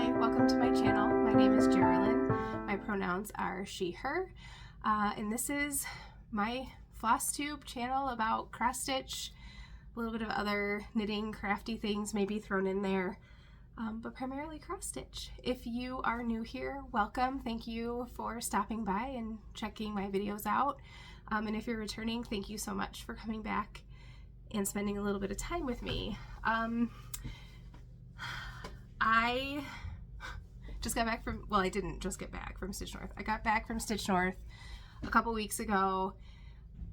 Hi, welcome to my channel. My name is Geraldine. My pronouns are she, her, and this is my floss tube channel about cross stitch, a little bit of other knitting, crafty things maybe thrown in there, but primarily cross stitch. If you are new here, welcome. Thank you for stopping by and checking my videos out. And if you're returning, thank you so much for coming back and spending a little bit of time with me. I just got back from, well, I didn't just get back from StitchNorth. I got back from StitchNorth a couple weeks ago.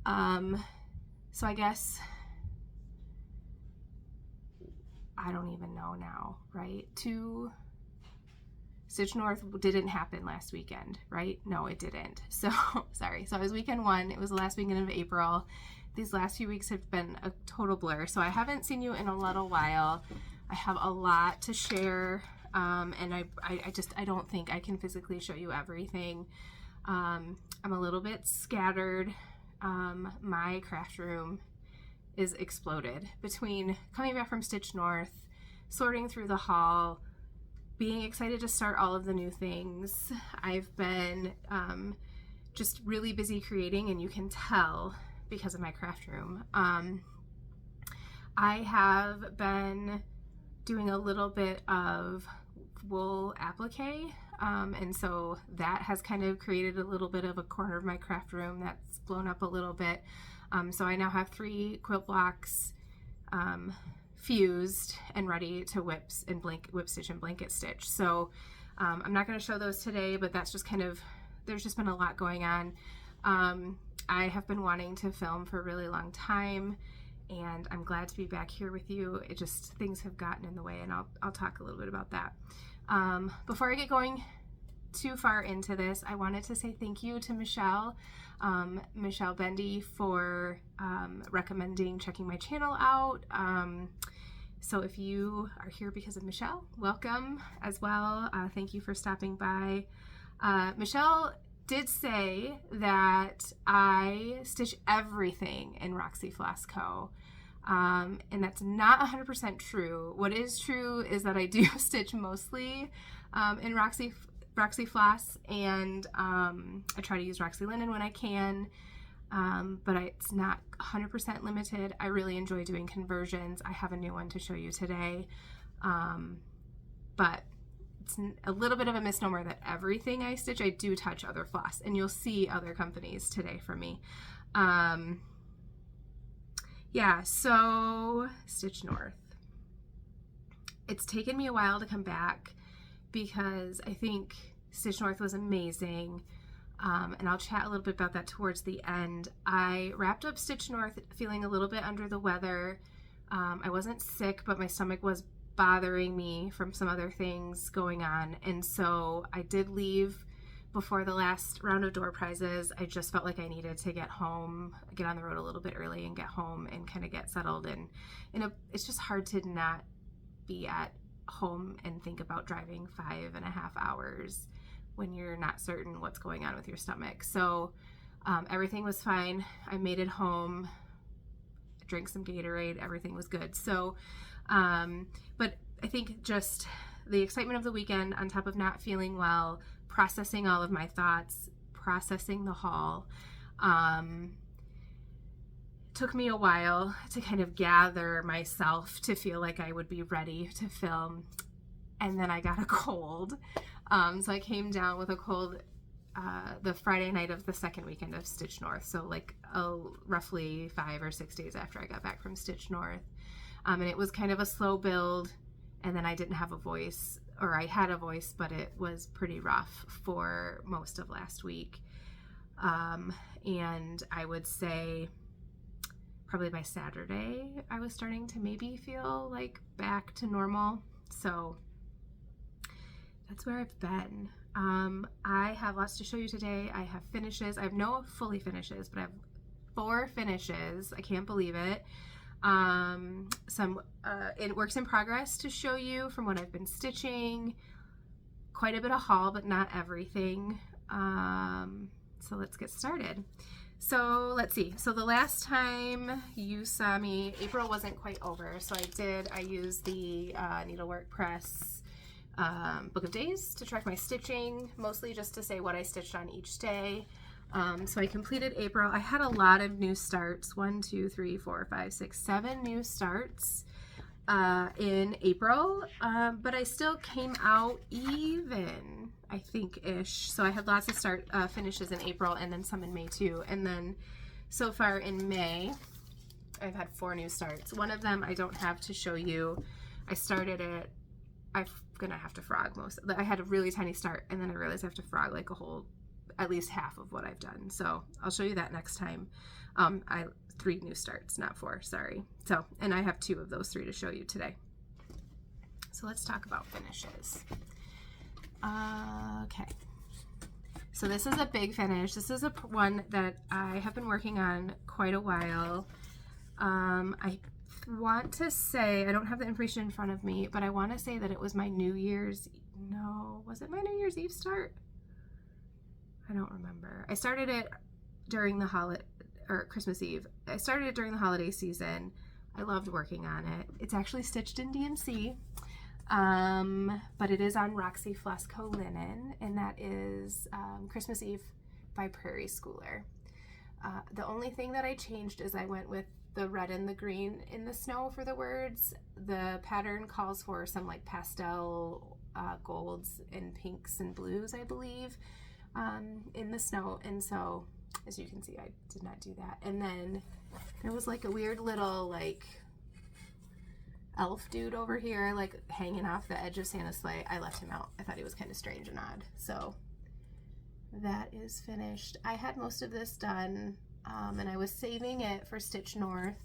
So I guess, I don't even know now, right? StitchNorth didn't happen last weekend, right? No, it didn't. So, sorry. So it was weekend one. It was the last weekend of April. These last few weeks have been a total blur. So I haven't seen you in a little while. I have a lot to share, and I don't think I can physically show you everything. I'm a little bit scattered. My craft room is exploded between coming back from StitchNorth, sorting through the haul, being excited to start all of the new things. I've been just really busy creating, and you can tell because of my craft room. I have been doing a little bit of wool applique, and so that has kind of created a little bit of a corner of my craft room that's blown up a little bit. So I now have 3 quilt blocks fused and ready to whip stitch and blanket stitch. So I'm not going to show those today, but that's just kind of, there's just been a lot going on. I have been wanting to film for a really long time, and I'm glad to be back here with you. It just, things have gotten in the way, and I'll talk a little bit about that. Before I get going too far into this, I wanted to say thank you to Michelle Bendy for recommending checking my channel out. So if you are here because of Michelle, welcome as well. Thank you for stopping by. Michelle did say that I stitch everything in Roxy Floss Co. And that's not 100% true. What is true is that I do stitch mostly in Roxy Floss, and I try to use Roxy Linen when I can, but it's not 100% limited. I really enjoy doing conversions. I have a new one to show you today, but it's a little bit of a misnomer that everything I stitch, I do touch other floss, and you'll see other companies today from me. Yeah, so StitchNorth. It's taken me a while to come back because I think StitchNorth was amazing, and I'll chat a little bit about that towards the end. I wrapped up StitchNorth feeling a little bit under the weather. I wasn't sick, but my stomach was bothering me from some other things going on, and so I did leave before the last round of door prizes. I just felt like I needed to get home, get on the road a little bit early and get home and kind of get settled, and it's just hard to not be at home and think about driving 5.5 hours when you're not certain what's going on with your stomach. So everything was fine. I made it home, drank some Gatorade, everything was good. So but I think just the excitement of the weekend on top of not feeling well, processing all of my thoughts, processing the haul, took me a while to kind of gather myself to feel like I would be ready to film. And then I got a cold. So I came down with a cold the Friday night of the second weekend of StitchNorth. So like roughly 5 or 6 days after I got back from StitchNorth. And it was kind of a slow build, and then I didn't have a voice, or I had a voice, but it was pretty rough for most of last week. And I would say probably by Saturday, I was starting to maybe feel like back to normal. So that's where I've been. I have lots to show you today. I have finishes. I have no fully finishes, but I have 4 finishes. I can't believe it. Some works in progress to show you from what I've been stitching, quite a bit of haul, but not everything. So let's get started. So let's see. So the last time you saw me, April wasn't quite over. So I used the needlework press book of days to track my stitching, mostly just to say what I stitched on each day. So I completed April. I had a lot of new starts, 1, 2, 3, 4, 5, 6, 7 new starts in April, but I still came out even, I think-ish. So I had lots of finishes in April and then some in May too. And then so far in May, I've had 4 new starts. One of them I don't have to show you. I started it, I'm gonna have to frog most. I had a really tiny start and then I realized I have to frog like at least half of what I've done. So I'll show you that next time. 3 new starts, not 4, sorry. So, and I have 2 of those 3 to show you today. So let's talk about finishes. Okay. So this is a big finish. This is one that I have been working on quite a while. I want to say, I don't have the information in front of me, but I want to say that it was my was it my New Year's Eve start? I don't remember. I started it during the Christmas Eve. I started it during the holiday season. I loved working on it. It's actually stitched in DMC, but it is on Roxy Floss linen, and that is Christmas Eve by Prairie Schooler. The only thing that I changed is I went with the red and the green in the snow for the words. The pattern calls for some like pastel golds and pinks and blues, I believe, in the snow, and so as you can see I did not do that. And then there was like a weird little like elf dude over here like hanging off the edge of Santa's sleigh. I left him out. I thought he was kind of strange and odd. So that is finished. I had most of this done and I was saving it for StitchNorth,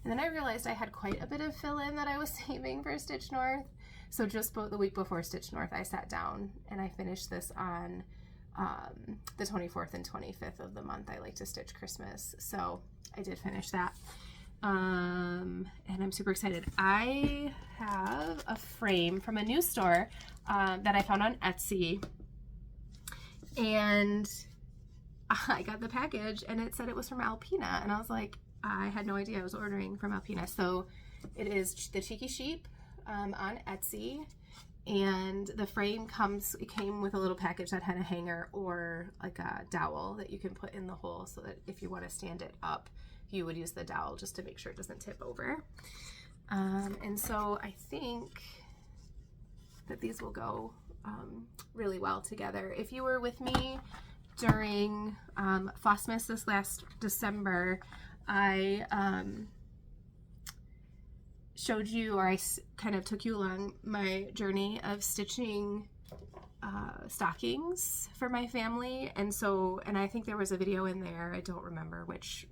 and then I realized I had quite a bit of fill-in that I was saving for StitchNorth. So just the week before StitchNorth I sat down and I finished this on the 24th and 25th of the month. I like to stitch Christmas, so I did finish that, and I'm super excited. I have a frame from a new store that I found on Etsy, and I got the package and it said it was from Alpina, and I was like, I had no idea I was ordering from Alpina. So it is the Cheeky Sheep on Etsy. And the frame came with a little package that had a hanger or like a dowel that you can put in the hole, so that if you want to stand it up, you would use the dowel just to make sure it doesn't tip over. And so I think that these will go really well together. If you were with me during Flossmas this last December, I showed you, or I kind of took you along my journey of stitching stockings for my family. And I think there was a video in there, I don't remember which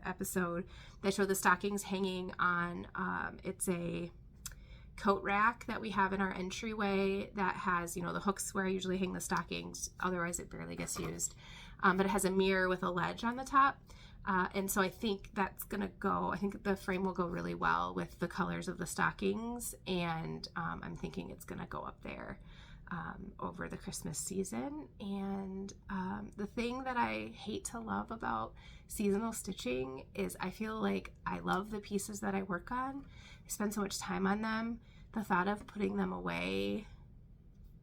episode, that showed the stockings hanging on, it's a coat rack that we have in our entryway that has, the hooks where I usually hang the stockings, otherwise it barely gets used. But it has a mirror with a ledge on the top. And so I think that's gonna I think the frame will go really well with the colors of the stockings, and I'm thinking it's gonna go up there over the Christmas season. And the thing that I hate to love about seasonal stitching is I feel like I love the pieces that I work on. I spend so much time on them. The thought of putting them away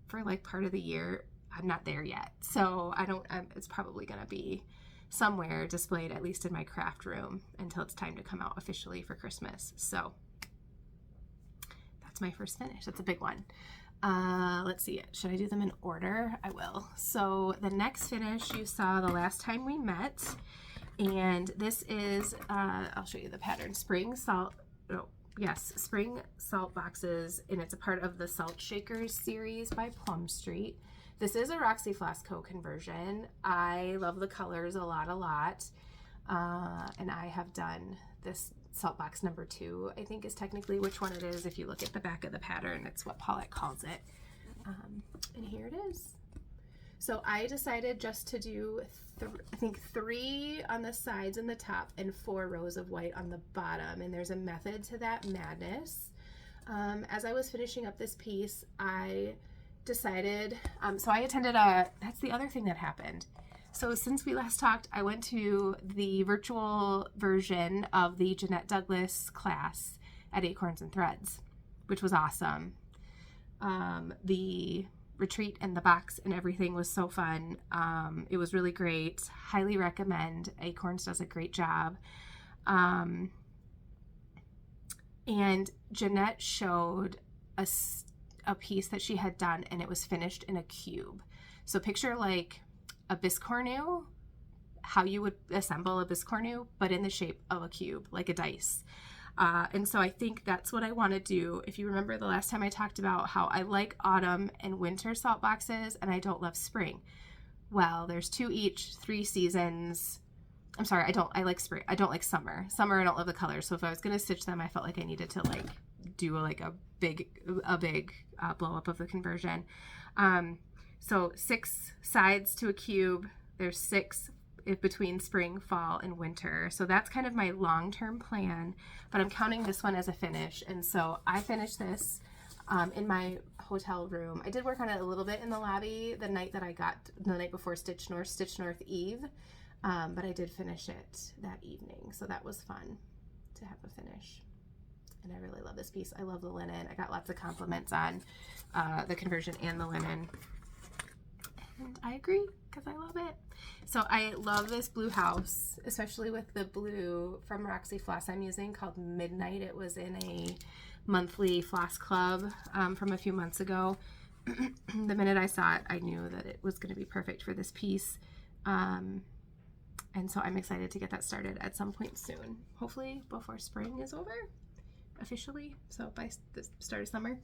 for like part of the year, I'm not there yet. So it's probably gonna be somewhere displayed, at least in my craft room, until it's time to come out officially for Christmas. So that's my first finish. That's a big one. Let's see, should I do them in order? I will. So the next finish you saw the last time we met, and this is, I'll show you the pattern, Spring Salt Boxes, and it's a part of the Salt Shakers series by Plum Street. This is a Roxy Floss Co. conversion. I love the colors a lot. And I have done this salt box number 2, I think is technically which one it is. If you look at the back of the pattern, it's what Paulette calls it. And here it is. So I decided just to do, I think 3 on the sides and the top and 4 rows of white on the bottom. And there's a method to that madness. As I was finishing up this piece, I decided, so I attended that's the other thing that happened. So since we last talked, I went to the virtual version of the Jeanette Douglas class at Acorns and Threads, which was awesome. The retreat and the box and everything was so fun. It was really great. Highly recommend. Acorns does a great job. And Jeanette showed a piece that she had done, and it was finished in a cube. So picture like a biscornu, how you would assemble a biscornu, but in the shape of a cube, like a dice. And so I think that's what I want to do. If you remember the last time I talked about how I like autumn and winter salt boxes and I don't love spring. Well, there's 2 each, 3 seasons. I'm sorry, I like spring. I don't like summer. Summer, I don't love the colors. So if I was going to stitch them, I felt like I needed to like do like a big blow up of the conversion. So 6 sides to a cube. There's 6 between spring, fall, and winter. So that's kind of my long-term plan, but I'm counting this one as a finish. And so I finished this in my hotel room. I did work on it a little bit in the lobby the night before StitchNorth Eve, but I did finish it that evening. So that was fun to have a finish. And I really love this piece. I love the linen. I got lots of compliments on the conversion and the linen. And I agree because I love it. So I love this blue house, especially with the blue from Roxy Floss I'm using called Midnight. It was in a monthly floss club from a few months ago. The minute I saw it, I knew that it was going to be perfect for this piece. And so I'm excited to get that started at some point soon. Hopefully before spring is over officially. So by the start of summer.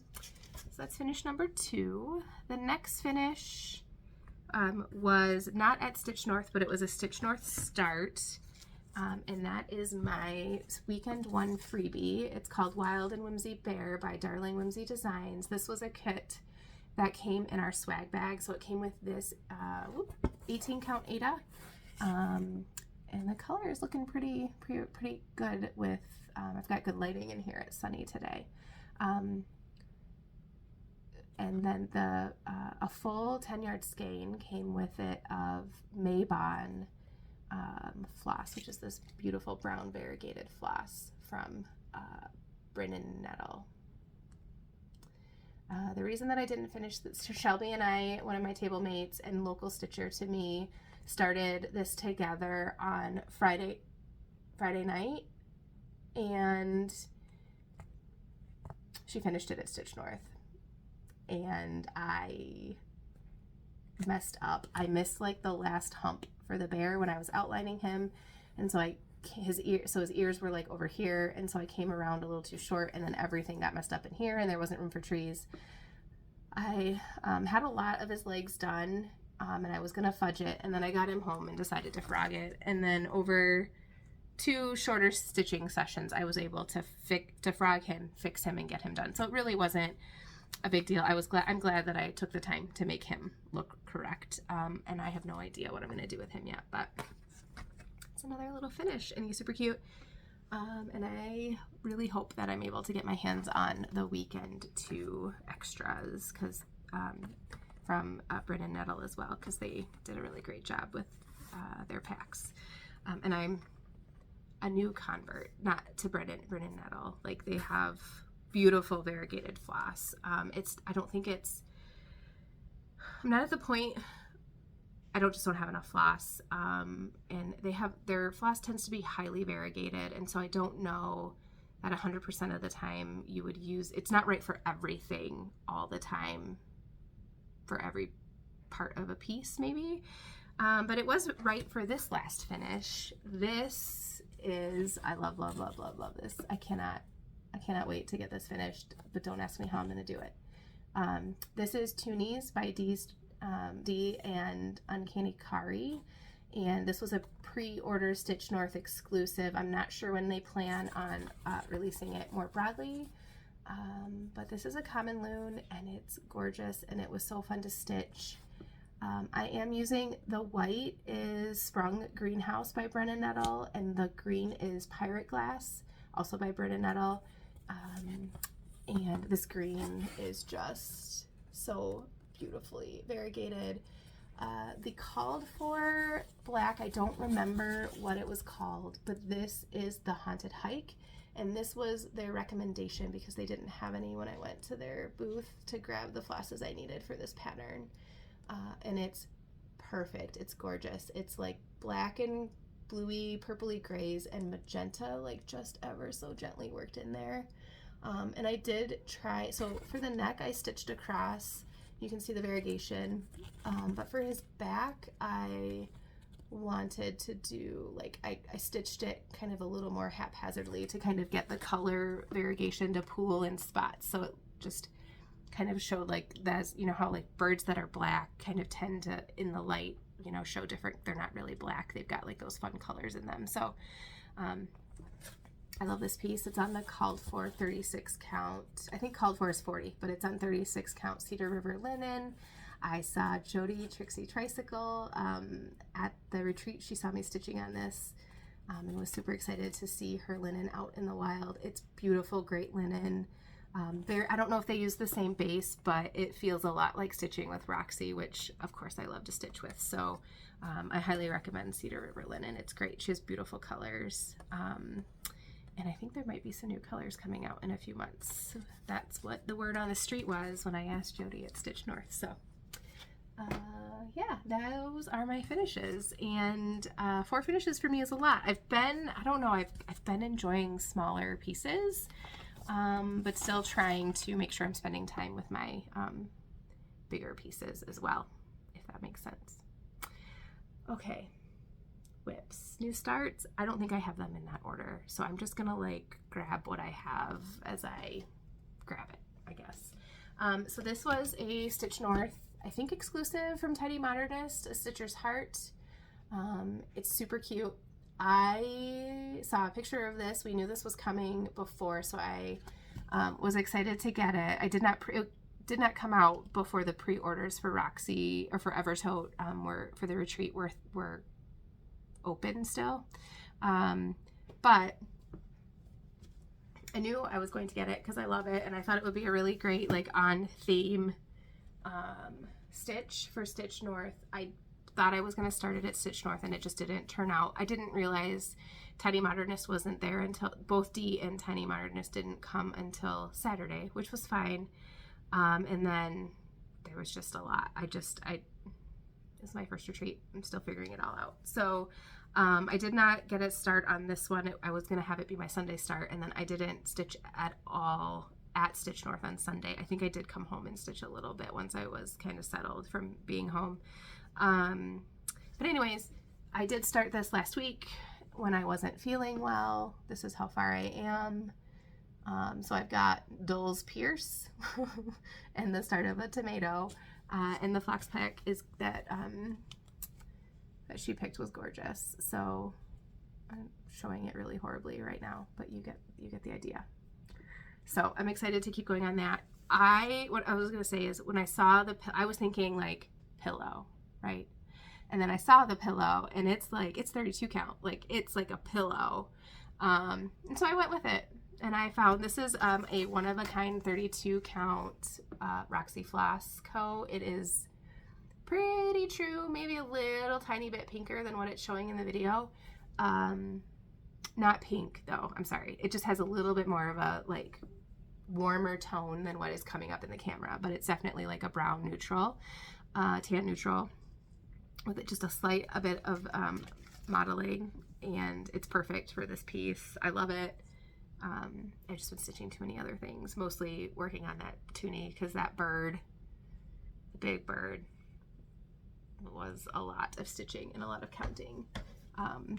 So that's finish number 2. The next finish was not at StitchNorth, but it was a StitchNorth start, and that is my weekend 1 freebie. It's called Wild and Whimsy Bear by Darling Whimsy Designs. This was a kit that came in our swag bag, so it came with this 18 count Aida, and the color is looking pretty good with, I've got good lighting in here, it's sunny today. And then a full 10-yard skein came with it of Maybon floss, which is this beautiful brown variegated floss from Brin & Nettle. The reason that I didn't finish this, Shelby and I, one of my table mates and local stitcher to me, started this together on Friday night, and she finished it at StitchNorth. And I messed up. I missed like the last hump for the bear when I was outlining him, and so his ears were like over here, and so I came around a little too short, and then everything got messed up in here, and there wasn't room for trees. I had a lot of his legs done, and I was gonna fudge it, and then I got him home and decided to frog it, and then over 2 shorter stitching sessions, I was able to frog him, fix him, and get him done. So it really wasn't a big deal. I'm glad that I took the time to make him look correct, and I have no idea what I'm going to do with him yet, but it's another little finish, and he's super cute, and I really hope that I'm able to get my hands on the weekend 2 extras from Brin & Nettle as well, because they did a really great job with their packs, and I'm a new convert, not to Brin & Nettle. Like, they have beautiful variegated floss. I'm not at the point, I just don't have enough floss, and their floss tends to be highly variegated, and so I don't know that 100% of the time you would use, it's not right for everything all the time, for every part of a piece maybe, but it was right for this last finish. This is, I love this. I cannot wait to get this finished, but don't ask me how I'm going to do it. This is Toonies by D and Uncanny Kari, and this was a pre-order StitchNorth exclusive. I'm not sure when they plan on releasing it more broadly, but this is a common loon, and it's gorgeous, and it was so fun to stitch. I am using the white is Sprung Greenhouse by Brin & Nettle, and the green is Pirate Glass, also by Brin & Nettle. And this green is just so beautifully variegated. The called for black, I don't remember what it was called, but this is the Haunted Hike, And this was their recommendation because they didn't have any when I went to their booth to grab the flosses I needed for this pattern. And it's perfect. It's gorgeous. It's like black and bluey, purpley grays and magenta, like just ever so gently worked in there. And I did try, so for the neck I stitched across, you can see the variegation, but for his back I wanted to do, like, I stitched it kind of a little more haphazardly to kind of get the color variegation to pool in spots, so it just kind of showed like that's, you know, how like birds that are black kind of tend to in the light, you know, show different, they're not really black, they've got like those fun colors in them. So I love this piece. It's on the called for 36 count. I think called for is 40, but it's on 36 count Cedar River linen. I saw Jody Trixie Tricycle at the retreat. She saw me stitching on this and was super excited to see her linen out in the wild. It's beautiful, great linen. I don't know if they use the same base, but it feels a lot like stitching with Roxy, which of course I love to stitch with. So I highly recommend Cedar River linen. It's great. She has beautiful colors. And I think there might be some new colors coming out in a few months. That's what the word on the street was when I asked Jody at StitchNorth. So yeah, those are my finishes, and 4 finishes for me is a lot. I've been enjoying smaller pieces, but still trying to make sure I'm spending time with my bigger pieces as well, if that makes sense. Okay, whips, new starts. I don't think I have them in that order, so I'm just gonna like grab what I have as I grab it, I guess. So this was a StitchNorth, I think exclusive from Tiny Modernist, a Stitcher's Heart. It's super cute. I saw a picture of this. We knew this was coming before, so I was excited to get it. It did not come out before the pre-orders for Roxy or for Evertote for the retreat were open still. But I knew I was going to get it because I love it, and I thought it would be a really great like on theme stitch for StitchNorth. I thought I was going to start it at StitchNorth, and it just didn't turn out. I didn't realize Tiny Modernist wasn't there until both Dee and Tiny Modernist didn't come until Saturday, which was fine. And then there was just a lot. It's my first retreat. I'm still figuring it all out. So I did not get a start on this one. I was going to have it be my Sunday start, and then I didn't stitch at all at StitchNorth on Sunday. I think I did come home and stitch a little bit once I was kind of settled from being home. But anyways, I did start this last week when I wasn't feeling well. This is how far I am. So I've got Dole's Pierce and the start of a tomato. And the Flox pack is that she picked was gorgeous. So I'm showing it really horribly right now, but you get the idea. So I'm excited to keep going on that. What I was going to say is when I saw I was thinking like pillow, right? And then I saw the pillow, and it's like, it's 32 count. Like, it's like a pillow. And so I went with it. And I found this is a one-of-a-kind 32 count Roxy Floss Co. It is pretty true, maybe a little tiny bit pinker than what it's showing in the video. Not pink though, I'm sorry. It just has a little bit more of a like warmer tone than what is coming up in the camera, but it's definitely like a brown neutral, tan neutral, with just a bit of modeling, and it's perfect for this piece. I love it. I've just been stitching too many other things, mostly working on that toonie, because that bird, the big bird, was a lot of stitching and a lot of counting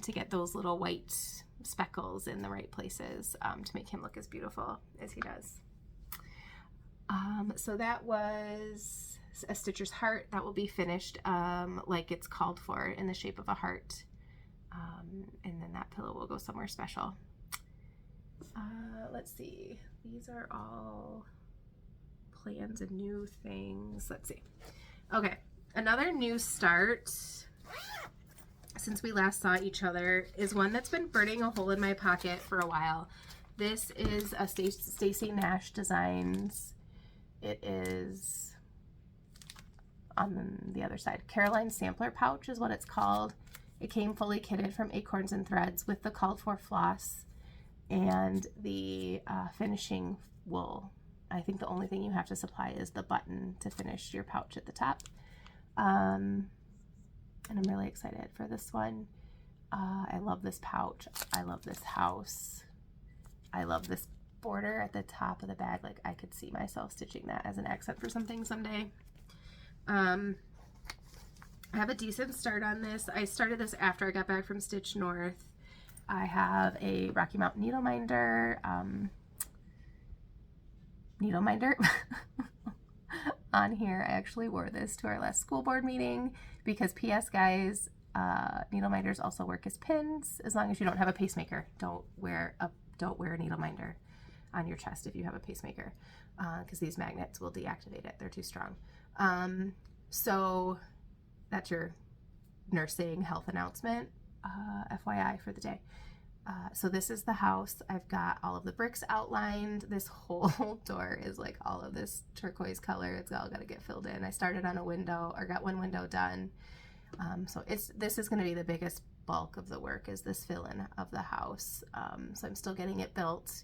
to get those little white speckles in the right places to make him look as beautiful as he does. So that was a Stitcher's Heart that will be finished like it's called for, in the shape of a heart, and then that pillow will go somewhere special. Let's see, these are all plans and new things. Let's see. Okay, another new start since we last saw each other is one that's been burning a hole in my pocket for a while. This is a Stacy Nash Designs. It is on the other side. Caroline Sampler Pouch is what it's called. It came fully kitted from Acorns and Threads with the called for floss. and the finishing wool. I think the only thing you have to supply is the button to finish your pouch at the top. And I'm really excited for this one. I love this pouch. I love this house. I love this border at the top of the bag. Like, I could see myself stitching that as an accent for something someday. I have a decent start on this. I started this after I got back from StitchNorth. I have a Rocky Mountain needle minder on here. I actually wore this to our last school board meeting because, P.S. guys, needle minders also work as pins as long as you don't have a pacemaker. Don't wear a needle minder on your chest if you have a pacemaker, because these magnets will deactivate it. They're too strong. So that's your nursing health announcement, FYI for the day. So this is the house. I've got all of the bricks outlined. This whole door is like all of this turquoise color. It's all got to get filled in. I started on a window, or got one window done. So this is going to be the biggest bulk of the work, is this fill-in of the house. So I'm still getting it built.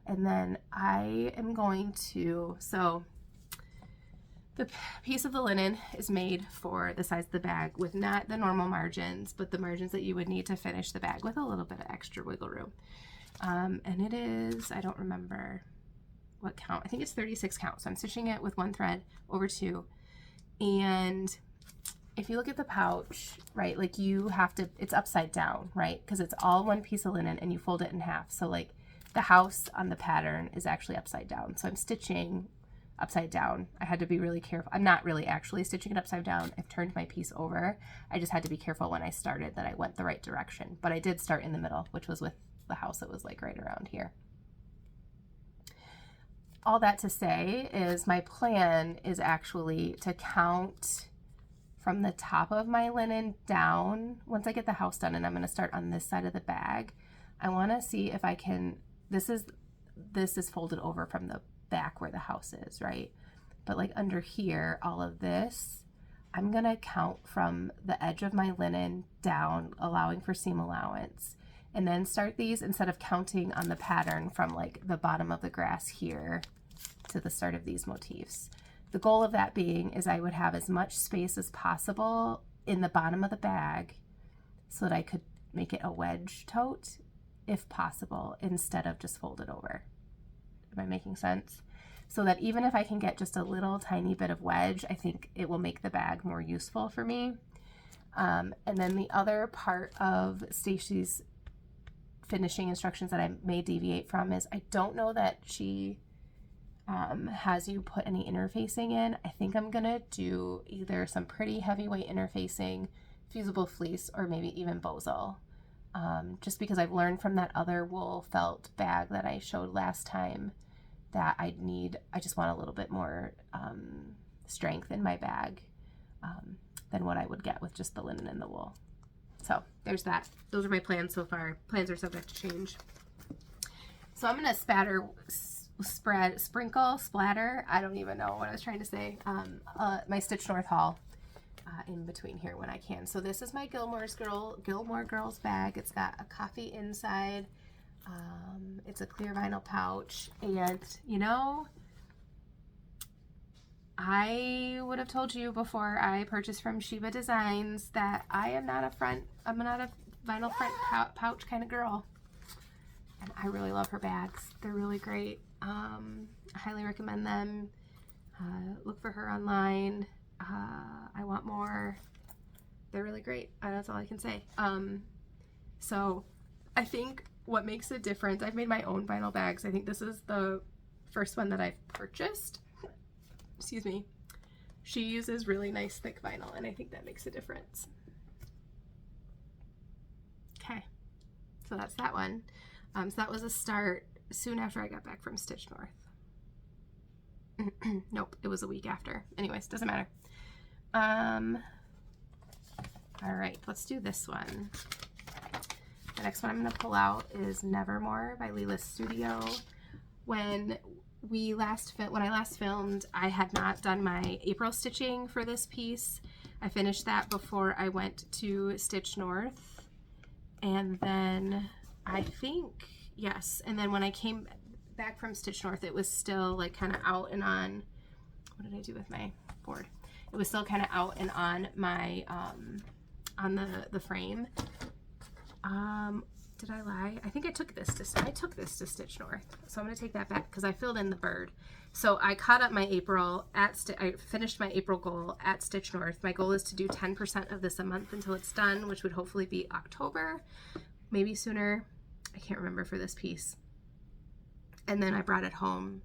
And then I am going to, so the piece of the linen is made for the size of the bag, with not the normal margins, but the margins that you would need to finish the bag with a little bit of extra wiggle room. And it is, I don't remember what count, I think it's 36 count. So I'm stitching it with one thread over two. And if you look at the pouch, right, like you have to, it's upside down, right? Because it's all one piece of linen and you fold it in half. So like the house on the pattern is actually upside down. So I'm stitching upside down. I had to be really careful. I'm not really actually stitching it upside down. I've turned my piece over. I just had to be careful when I started that I went the right direction. But I did start in the middle, which was with the house that was like right around here. All that to say is my plan is actually to count from the top of my linen down. Once I get the house done, and I'm going to start on this side of the bag, I want to see if I can, this is folded over from the back where the house is, right? But like under here, all of this, I'm going to count from the edge of my linen down, allowing for seam allowance, and then start these instead of counting on the pattern from like the bottom of the grass here to the start of these motifs. The goal of that being is I would have as much space as possible in the bottom of the bag so that I could make it a wedge tote if possible, instead of just fold it over. Am I making sense? So that even if I can get just a little tiny bit of wedge, I think it will make the bag more useful for me. And then the other part of Stacy's finishing instructions that I may deviate from is, I don't know that she has you put any interfacing in. I think I'm gonna do either some pretty heavyweight interfacing, fusible fleece, or maybe even bosal. Just because I've learned from that other wool felt bag that I showed last time that I just want a little bit more strength in my bag than what I would get with just the linen and the wool. So there's that. Those are my plans so far. Plans are subject to change. So I'm gonna splatter, I don't even know what I was trying to say, my StitchNorth haul in between here when I can. So this is my Gilmore Girls bag. It's got a coffee inside. It's a clear vinyl pouch, and you know, I would have told you before I purchased from Sheba Designs that I'm not a vinyl front pouch kind of girl, and I really love her bags. They're really great. I highly recommend them. Look for her online. I want more. They're really great. That's all I can say. So I think what makes a difference, I've made my own vinyl bags. I think this is the first one that I've purchased. Excuse me. She uses really nice thick vinyl, and I think that makes a difference. Okay, so that's that one. So that was a start soon after I got back from StitchNorth. Nope, it was a week after. Anyways, doesn't matter. All right, let's do this one. The next one I'm going to pull out is Nevermore by Leela Studio. When I last filmed, I had not done my April stitching for this piece. I finished that before I went to StitchNorth, and then I think, yes. And then when I came back from StitchNorth, it was still like kind of out and on. What did I do with my board? It was still kind of out and on my, on the frame. Did I lie? I think I took this to StitchNorth. So I'm going to take that back because I filled in the bird. So I caught up my April I finished my April goal at StitchNorth. My goal is to do 10% of this a month until it's done, which would hopefully be October, maybe sooner. I can't remember for this piece. And then I brought it home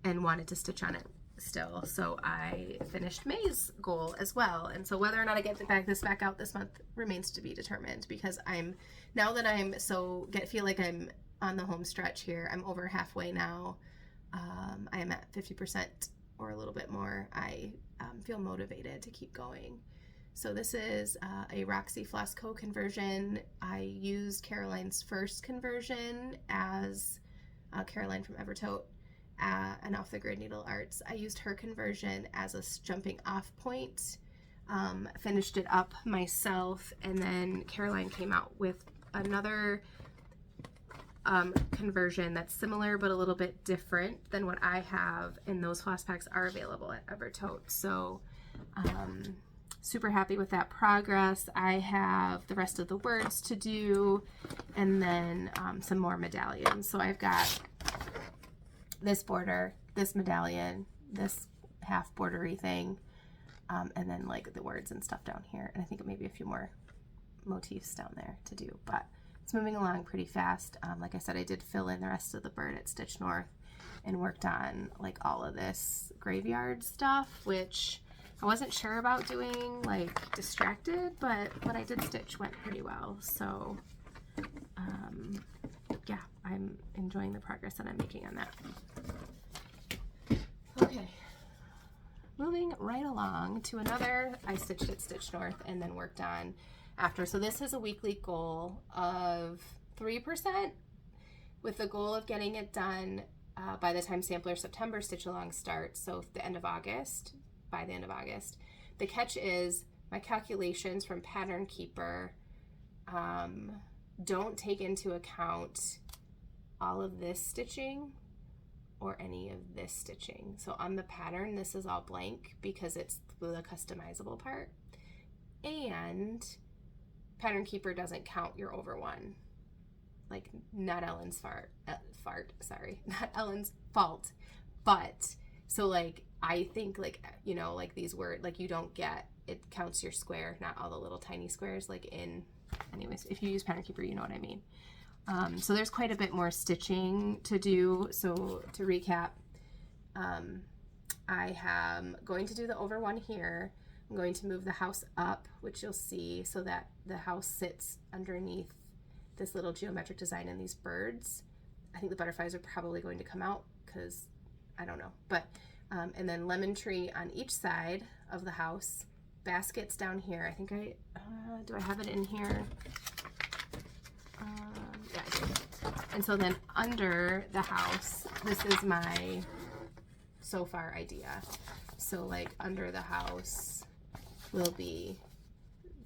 and wanted to stitch on it still. So I finished May's goal as well. And so whether or not I get this back out this month remains to be determined, because now that I'm feel like I'm on the home stretch here, I'm over halfway now. I am at 50% or a little bit more. I feel motivated to keep going. So this is a Roxy Floss Co conversion. I used Caroline's first conversion as Caroline from Evertote and Off the Grid Needle Arts. I used her conversion as a jumping off point, finished it up myself, and then Caroline came out with another conversion that's similar but a little bit different than what I have, and those floss packs are available at Evertote. So super happy with that progress. I have the rest of the words to do, and then some more medallions. So I've got this border, this medallion, this half bordery thing, and then like the words and stuff down here, and I think maybe a few more motifs down there to do, but it's moving along pretty fast. Like I said, I did fill in the rest of the bird at StitchNorth and worked on like all of this graveyard stuff, which I wasn't sure about doing like distracted, but what I did stitch went pretty well. So yeah, I'm enjoying the progress that I'm making on that. Okay, moving right along to another I stitched at StitchNorth and then worked on after. So this is a weekly goal of 3%, with the goal of getting it done by the time Sampler September Stitch Along starts, so the end of August, by the end of August. The catch is my calculations from Pattern Keeper don't take into account all of this stitching or any of this stitching. So on the pattern, this is all blank because it's the customizable part, and Pattern Keeper doesn't count your over one, like not Ellen's not Ellen's fault, but so like I think like, you know, like these words, like you don't get, it counts your square, not all the little tiny squares like in, anyways, if you use Pattern Keeper, you know what I mean. So there's quite a bit more stitching to do. So to recap, I am going to do the over one here. I'm going to move the house up, which you'll see, so that the house sits underneath this little geometric design and these birds. I think the butterflies are probably going to come out because I don't know, but and then lemon tree on each side of the house, baskets down here. I think do I have it in here? Yeah, I do. And so then under the house, this is my so far idea. So like under the house will be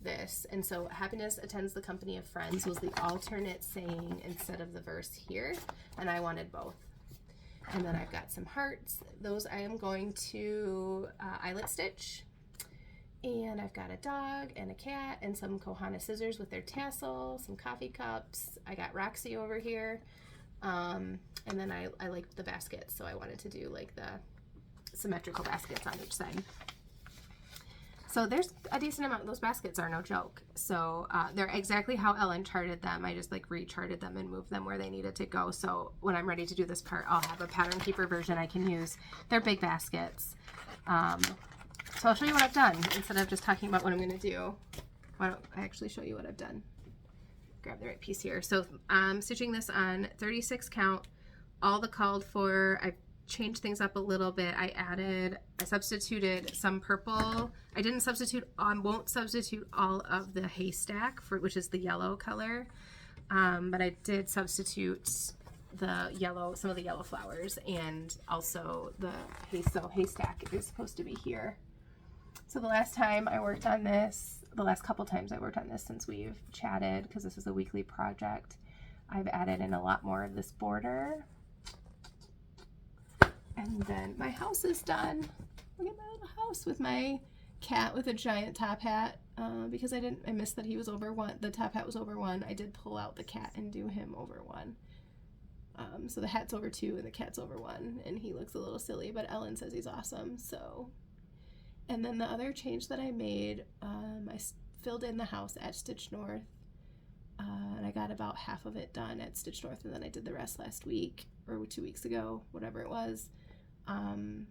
this. And so happiness attends the company of friends was the alternate saying instead of the verse here, and I wanted both. And then I've got some hearts. Those I am going to eyelet stitch. And I've got a dog and a cat and some Kohana scissors with their tassel, some coffee cups. I got Roxy over here. And then I liked the baskets, so I wanted to do like the symmetrical baskets on each side. So there's a decent amount. Those baskets are no joke. So they're exactly how Ellen charted them. I just like recharted them and moved them where they needed to go. So when I'm ready to do this part, I'll have a Pattern Keeper version I can use. They're big baskets. So I'll show you what I've done instead of just talking about what I'm going to do. Why don't I actually show you what I've done? Grab the right piece here. So I'm stitching this on 36 count, all the called for. I've changed things up a little bit. I substituted some purple. I won't substitute all of the haystack, which is the yellow color, but I did substitute the yellow, some of the yellow flowers, and also the haystack is supposed to be here. So the last time I worked on this, the last couple times I worked on this since we've chatted, because this is a weekly project, I've added in a lot more of this border. And then my house is done. Look at my little house with my cat with a giant top hat. Because I missed that he was over one. The top hat was over one. I did pull out the cat and do him over one. So the hat's over 2 and the cat's over 1, and he looks a little silly, but Ellen says he's awesome. So, and then the other change that I made, I filled in the house at StitchNorth, and I got about half of it done at StitchNorth, and then I did the rest last week or 2 weeks ago, whatever it was. And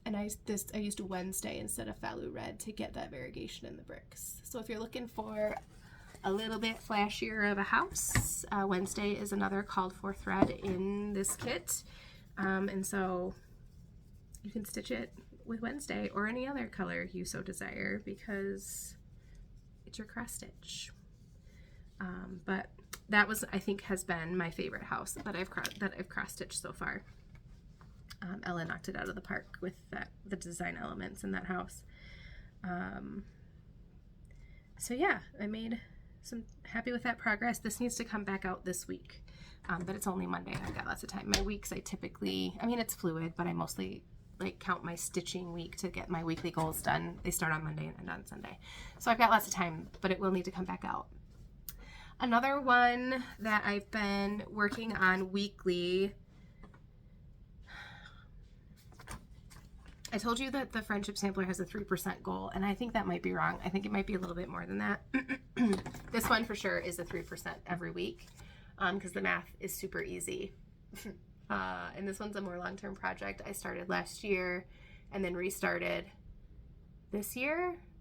I used Wednesday instead of Falu Red to get that variegation in the bricks. So if you're looking for a little bit flashier of a house, Wednesday is another called for thread in this kit, and so you can stitch it with Wednesday or any other color you so desire because it's your cross stitch. But that was, I think, has been my favorite house that I've cross stitched so far. Ella knocked it out of the park with the design elements in that house. So yeah, I'm happy with that progress. This needs to come back out this week, but it's only Monday and I've got lots of time. My weeks, it's fluid, but I mostly like count my stitching week to get my weekly goals done. They start on Monday and end on Sunday. So I've got lots of time, but it will need to come back out. Another one that I've been working on weekly, I told you that the Friendship Sampler has a 3% goal, and I think that might be wrong. I think it might be a little bit more than that. This one for sure is a 3% every week, because the math is super easy. And this one's a more long-term project. I started last year and then restarted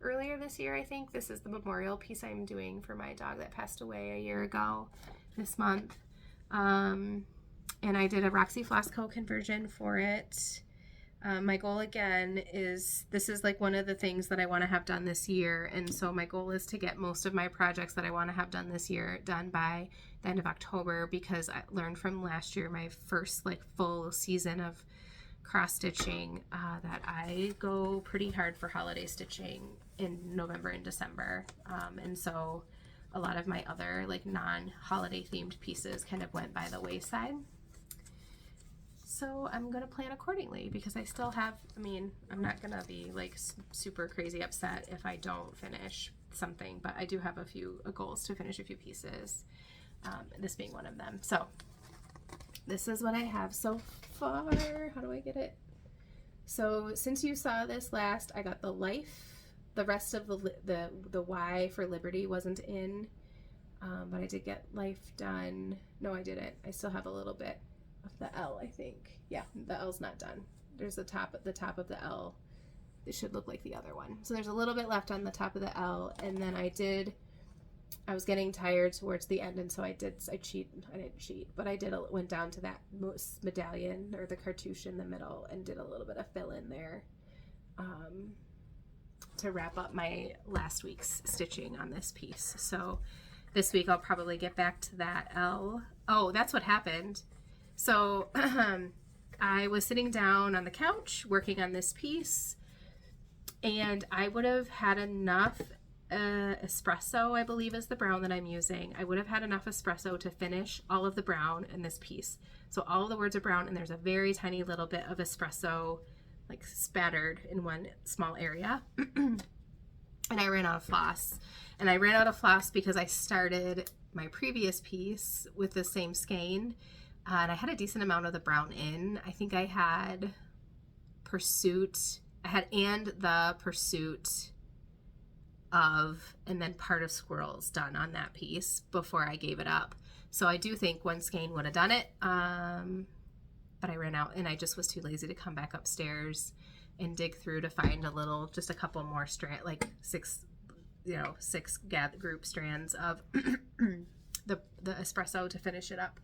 earlier this year, I think. This is the memorial piece I'm doing for my dog that passed away a year ago this month. And I did a Roxy Floss Co conversion for it. My goal again is, this is like one of the things that I want to have done this year, and so my goal is to get most of my projects that I want to have done this year done by the end of October, because I learned from last year, my first like full season of cross stitching, that I go pretty hard for holiday stitching in November and December, and so a lot of my other like non-holiday themed pieces kind of went by the wayside. So I'm going to plan accordingly, because I still have, I'm not going to be like super crazy upset if I don't finish something, but I do have a few goals to finish a few pieces, this being one of them. So this is what I have so far. How do I get it? So since you saw this last, I got the life. The rest of the Y for Liberty wasn't in, but I did get life done. No, I didn't. I still have a little bit of the L, I think. Yeah, the L's not done. There's the top of the L. It should look like the other one. So there's a little bit left on the top of the L, and then I was getting tired towards the end, and so I didn't cheat, but I went down to that medallion or the cartouche in the middle and did a little bit of fill in there, to wrap up my last week's stitching on this piece. So this week I'll probably get back to that L. Oh, that's what happened. So I was sitting down on the couch working on this piece, and I would have had enough espresso, I believe is the brown that I'm using. I would have had enough espresso to finish all of the brown in this piece. So all of the words are brown, and there's a very tiny little bit of espresso like spattered in one small area. And I ran out of floss. And I ran out of floss because I started my previous piece with the same skein. And I had a decent amount of the brown in. I think I had Pursuit. I had and the Pursuit of, and then part of Squirrels done on that piece before I gave it up. So I do think one skein would have done it. But I ran out, and I just was too lazy to come back upstairs and dig through to find just a couple more like six group strands of the espresso to finish it up.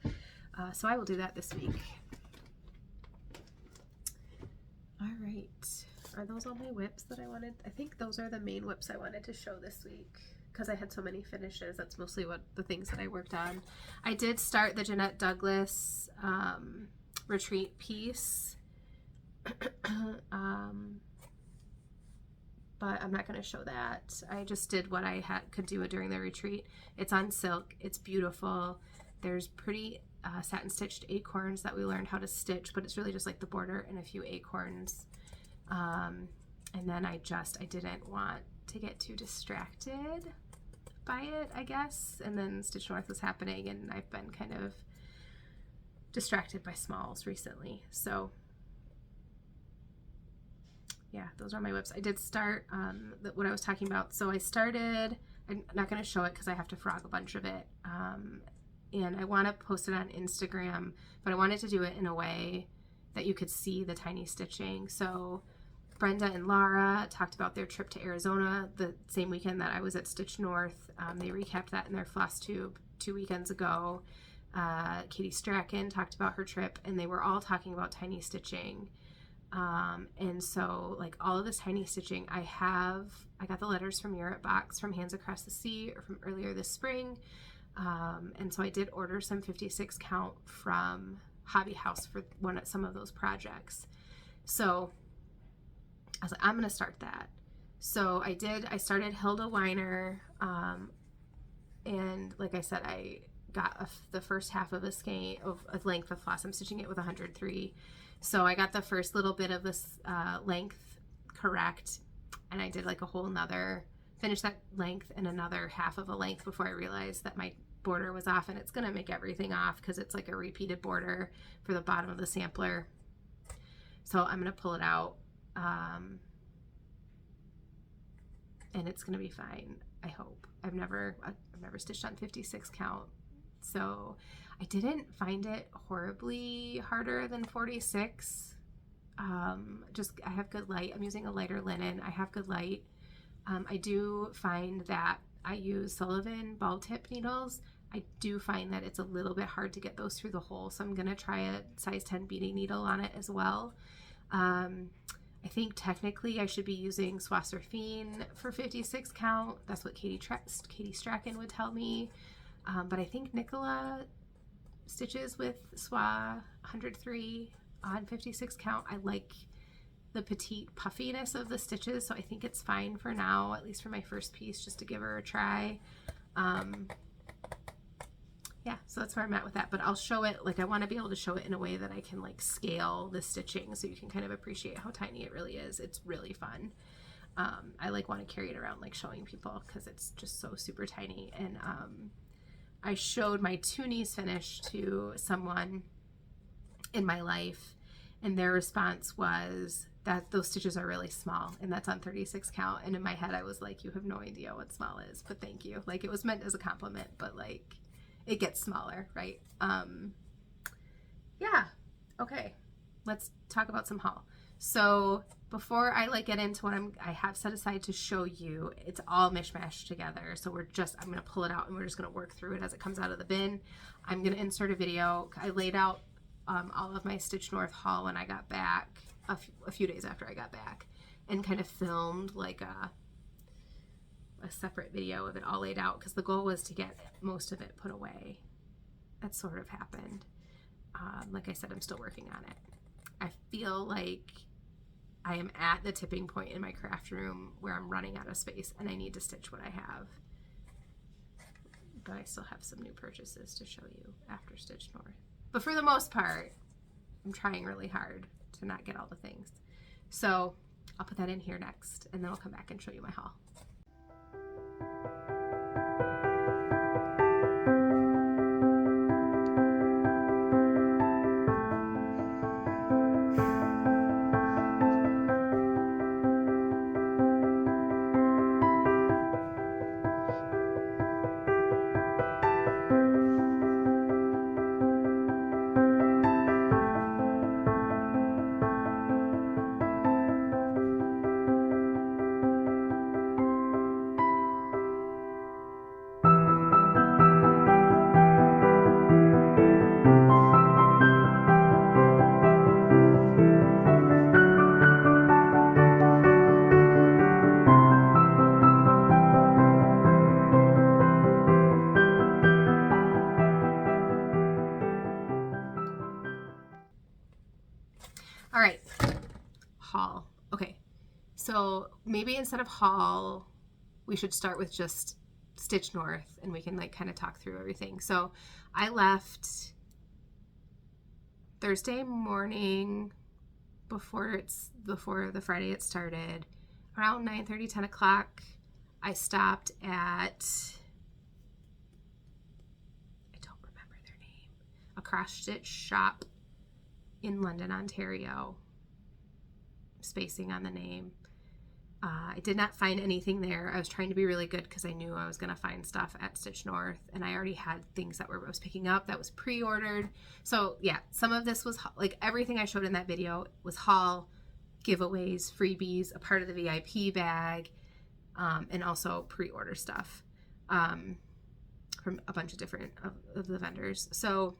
So I will do that this week. All right. Are those all my whips that I wanted? I think those are the main whips I wanted to show this week because I had so many finishes. That's mostly the things that I worked on. I did start the Jeanette Douglas retreat piece, but I'm not going to show that. I just did what I could do during the retreat. It's on silk. It's beautiful. There's pretty satin stitched acorns that we learned how to stitch, but it's really just like the border and a few acorns. And then I didn't want to get too distracted by it, I guess. And then StitchNorth was happening, and I've been kind of distracted by smalls recently. So yeah, those are my whips. I did start what I was talking about. So I started, I'm not going to show it because I have to frog a bunch of it. And I want to post it on Instagram, but I wanted to do it in a way that you could see the tiny stitching. So Brenda and Lara talked about their trip to Arizona the same weekend that I was at StitchNorth. They recapped that in their Floss Tube 2 weekends ago. Katie Strachan talked about her trip, and they were all talking about tiny stitching. And so like all of this tiny stitching, I got the letters from Europe box from Hands Across the Sea or from earlier this spring. And so I did order some 56 count from Hobby House for some of those projects. So I was like, I'm going to start that. So I started Hilda Weiner. And like I said, I got the first half of a skein of a length of floss. I'm stitching it with 103. So I got the first little bit of this length correct, and I did like a whole nother, finished that length and another half of a length before I realized that my border was off, and it's going to make everything off because it's like a repeated border for the bottom of the sampler. So I'm going to pull it out, and it's going to be fine, I hope. I've never stitched on 56 count, so I didn't find it horribly harder than 46. I have good light. I'm using a lighter linen. I have good light. I do find that I use Sullivan ball tip needles. I do find that it's a little bit hard to get those through the hole, so I'm going to try a size 10 beading needle on it as well. I think technically I should be using Swasserfine for 56 count. That's what Katie Strachan would tell me. But I think Nicola stitches with SWA 103 on 56 count. I like the petite puffiness of the stitches, so I think it's fine for now, at least for my first piece, just to give her a try. Yeah, so that's where I'm at with that, but I'll show it, like I want to be able to show it in a way that I can like scale the stitching so you can kind of appreciate how tiny it really is. It's really fun. I like want to carry it around like showing people because it's just so super tiny. And I showed my Toonie's finish to someone in my life, and their response was that those stitches are really small, and that's on 36 count. And in my head I was like, you have no idea what small is, but thank you. Like, it was meant as a compliment, but like it gets smaller, right? Yeah, okay, let's talk about some haul. So before I like get into what I have set aside to show you, it's all mishmashed together. So I'm going to pull it out and we're just going to work through it as it comes out of the bin. I'm going to insert a video. I laid out all of my StitchNorth haul when I got back, a few days after I got back, and kind of filmed like a separate video of it all laid out, because the goal was to get most of it put away. That sort of happened. Like I said, I'm still working on it. I feel like I am at the tipping point in my craft room where I'm running out of space and I need to stitch what I have. But I still have some new purchases to show you after StitchNorth. But for the most part, I'm trying really hard to not get all the things. So I'll put that in here next, and then I'll come back and show you my haul. All right, haul. Okay, so maybe instead of haul, we should start with just StitchNorth, and we can like kind of talk through everything. So I left Thursday morning before the Friday it started, around 9:30, 10 o'clock. I stopped at, I don't remember their name, a cross stitch shop in London, Ontario. Spacing on the name. I did not find anything there. I was trying to be really good because I knew I was going to find stuff at StitchNorth, and I already had things that I was picking up that was pre-ordered. So yeah, some of this was like everything I showed in that video was haul, giveaways, freebies, a part of the VIP bag, and also pre-order stuff from a bunch of different of the vendors. So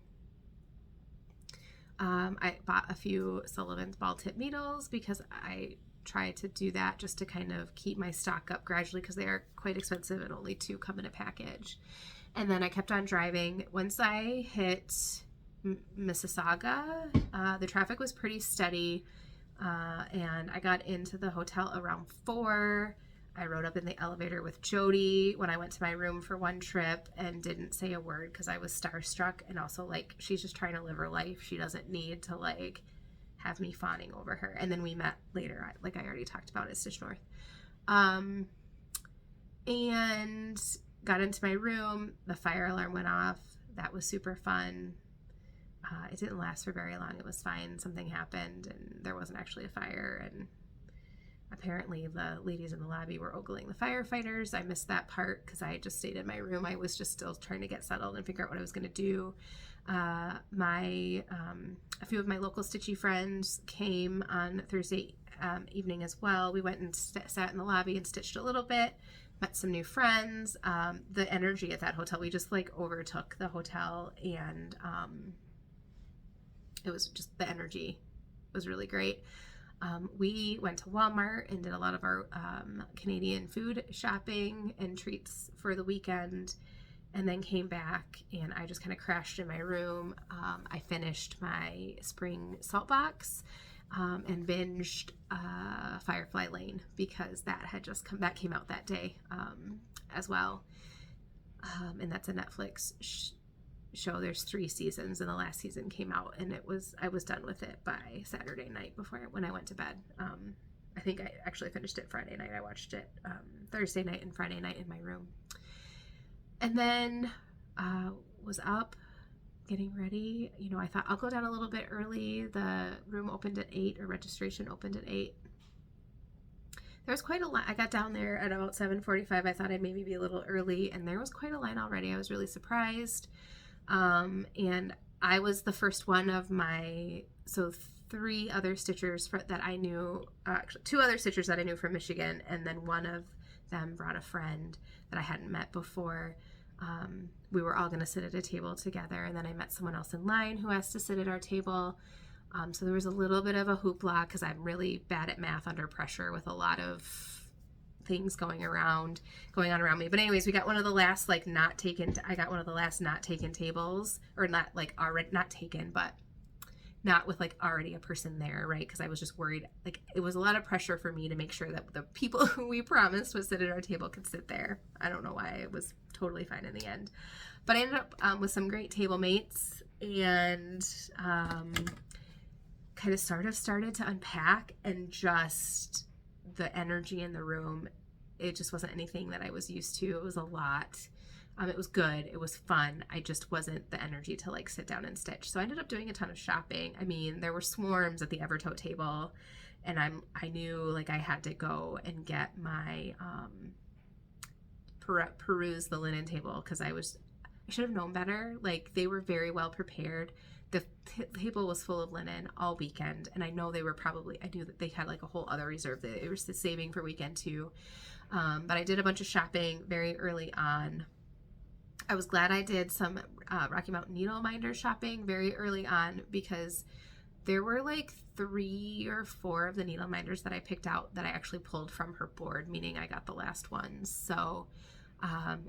I bought a few Sullivan's ball tip needles because I try to do that just to kind of keep my stock up gradually because they are quite expensive and only 2 come in a package. And then I kept on driving. Once I hit Mississauga, the traffic was pretty steady, and I got into the hotel around 4. I rode up in the elevator with Jody when I went to my room for one trip and didn't say a word because I was starstruck, and also like she's just trying to live her life. She doesn't need to like have me fawning over her. And then we met later, like I already talked about at StitchNorth, and got into my room. The fire alarm went off. That was super fun. It didn't last for very long. It was fine. Something happened and there wasn't actually a fire, and apparently the ladies in the lobby were ogling the firefighters. I missed that part because I had just stayed in my room. I was just still trying to get settled and figure out what I was going to do. A few of my local stitchy friends came on Thursday evening as well. We went and sat in the lobby and stitched a little bit, met some new friends. The energy at that hotel, we just like overtook the hotel, and it was just, the energy was really great. We went to Walmart and did a lot of our Canadian food shopping and treats for the weekend, and then came back and I just kind of crashed in my room. I finished my spring salt box and binged Firefly Lane because that had just that came out that day as well. And that's a Netflix show. There's 3 seasons, and the last season came out, and I was done with it by Saturday night when I went to bed. I think I actually finished it Friday night. I watched it Thursday night and Friday night in my room, and then was up getting ready. You know, I thought I'll go down a little bit early. The room opened at 8, or registration opened at 8. There was quite a line. I got down there at about 7:45. I thought I'd maybe be a little early, and there was quite a line already. I was really surprised. And I was the first one of my, 3 other stitchers that I knew, actually 2 other stitchers that I knew from Michigan, and then one of them brought a friend that I hadn't met before. We were all going to sit at a table together, and then I met someone else in line who asked to sit at our table. So there was a little bit of a hoopla because I'm really bad at math under pressure with a lot of things going on around me. But anyways, we got one of the last I got one of the last not taken tables, or not like already not taken, but not with like already a person there, right? Because I was just worried. Like, it was a lot of pressure for me to make sure that the people who we promised would sit at our table could sit there. I don't know why. It was totally fine in the end. But I ended up with some great table mates, and kind of started to unpack, and just the energy in the room, it just wasn't anything that I was used to. It was a lot. It was good. It was fun. I just wasn't the energy to like sit down and stitch. So I ended up doing a ton of shopping. I mean, there were swarms at the Evertote table, and I knew like I had to go and get my peruse the linen table, because I should have known better. Like, they were very well prepared. The table was full of linen all weekend, and I knew that they had like a whole other reserve that they were saving for weekend too. But I did a bunch of shopping very early on. I was glad I did some Rocky Mountain Needle Minder shopping very early on, because there were like 3 or 4 of the needle minders that I picked out that I actually pulled from her board, meaning I got the last ones. So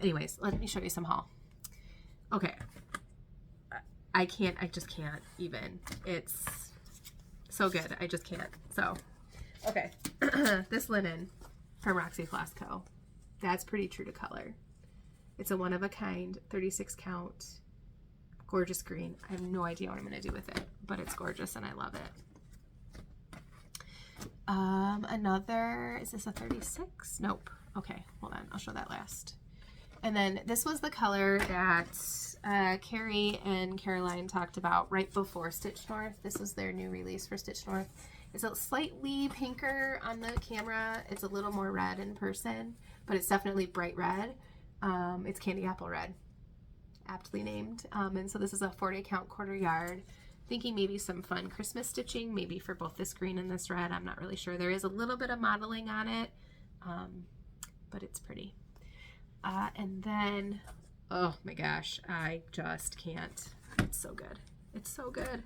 anyways, let me show you some haul. Okay. I just can't even. It's so good. I just can't. So, okay. This linen from Roxy Floss Co. That's pretty true to color. It's a one of a kind, 36 count, gorgeous green. I have no idea what I'm going to do with it, but it's gorgeous and I love it. Another, is this a 36? Nope. Okay, hold on. I'll show that last. And then this was the color that Carrie and Caroline talked about right before StitchNorth. This was their new release for StitchNorth. It's a slightly pinker on the camera. It's a little more red in person, but it's definitely bright red. It's candy apple red, aptly named. And so this is a 40 count quarter yard. Thinking maybe some fun Christmas stitching, maybe for both this green and this red. I'm not really sure. There is a little bit of modeling on it, but it's pretty. And then, oh my gosh, I just can't. It's so good. It's so good.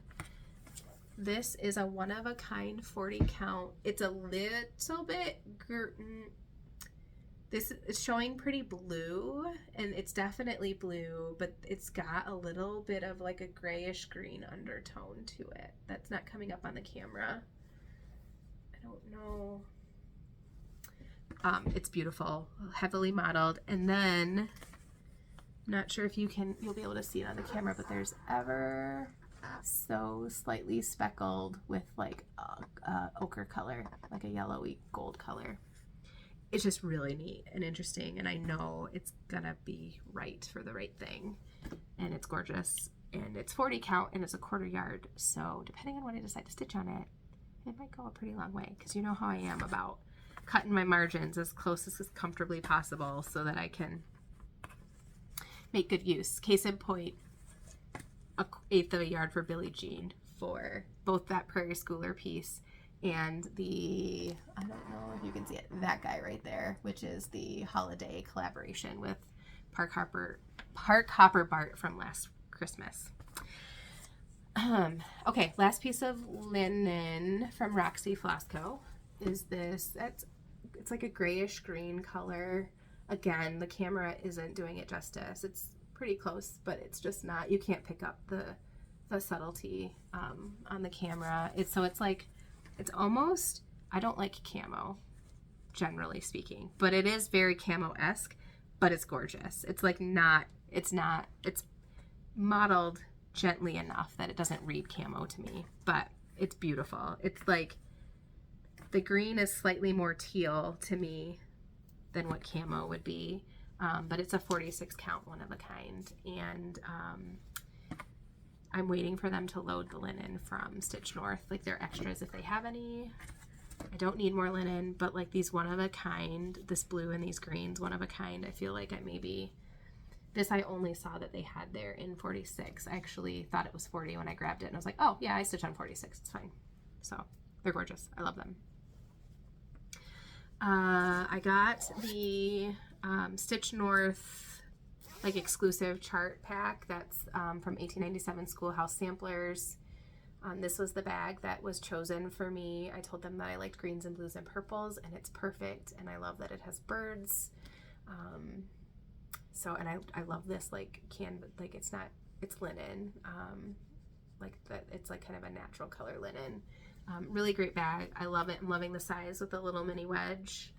This is a one of a kind 40 count. It's a little bit, this is showing pretty blue, and it's definitely blue, but it's got a little bit of like a grayish green undertone to it. That's not coming up on the camera. I don't know. It's beautiful, heavily modeled. And then, not sure if you'll be able to see it on the camera, but there's ever so slightly speckled with like ochre color, like a yellowy gold color. It's just really neat and interesting, and I know it's gonna be right for the right thing, and it's gorgeous, and it's 40 count, and it's a quarter yard, so depending on what I decide to stitch on it, it might go a pretty long way, because you know how I am about cutting my margins as close as comfortably possible so that I can make good use. Case in point, a 1/8 of a yard for Billie Jean for both that Prairie Schooler piece and the, I don't know if you can see it, that guy right there, which is the holiday collaboration with Park Hopper Bart from last Christmas. Okay, last piece of linen from Roxy Floss Co. is this. It's like a grayish green color. Again, the camera isn't doing it justice. It's pretty close, but it's just not, you can't pick up the subtlety on the camera. It's like, it's almost, I don't like camo, generally speaking, but it is very camo-esque, but it's gorgeous. It's like it's modeled gently enough that it doesn't read camo to me, but it's beautiful. It's like, the green is slightly more teal to me than what camo would be, but it's a 46 count one of a kind, and I'm waiting for them to load the linen from StitchNorth, like their extras if they have any. I don't need more linen, but like these one of a kind, this blue and these greens one of a kind, I feel like this I only saw that they had there in 46. I actually thought it was 40 when I grabbed it, and I was like, oh yeah, I stitch on 46, it's fine. So they're gorgeous, I love them. I got the StitchNorth like exclusive chart pack that's from 1897 Schoolhouse Samplers. This was the bag that was chosen for me. I told them that I liked greens and blues and purples, and it's perfect, and I love that it has birds. And I love this like it's linen, like that, it's like kind of a natural color linen. Really great bag. I love it. I'm loving the size with the little mini wedge.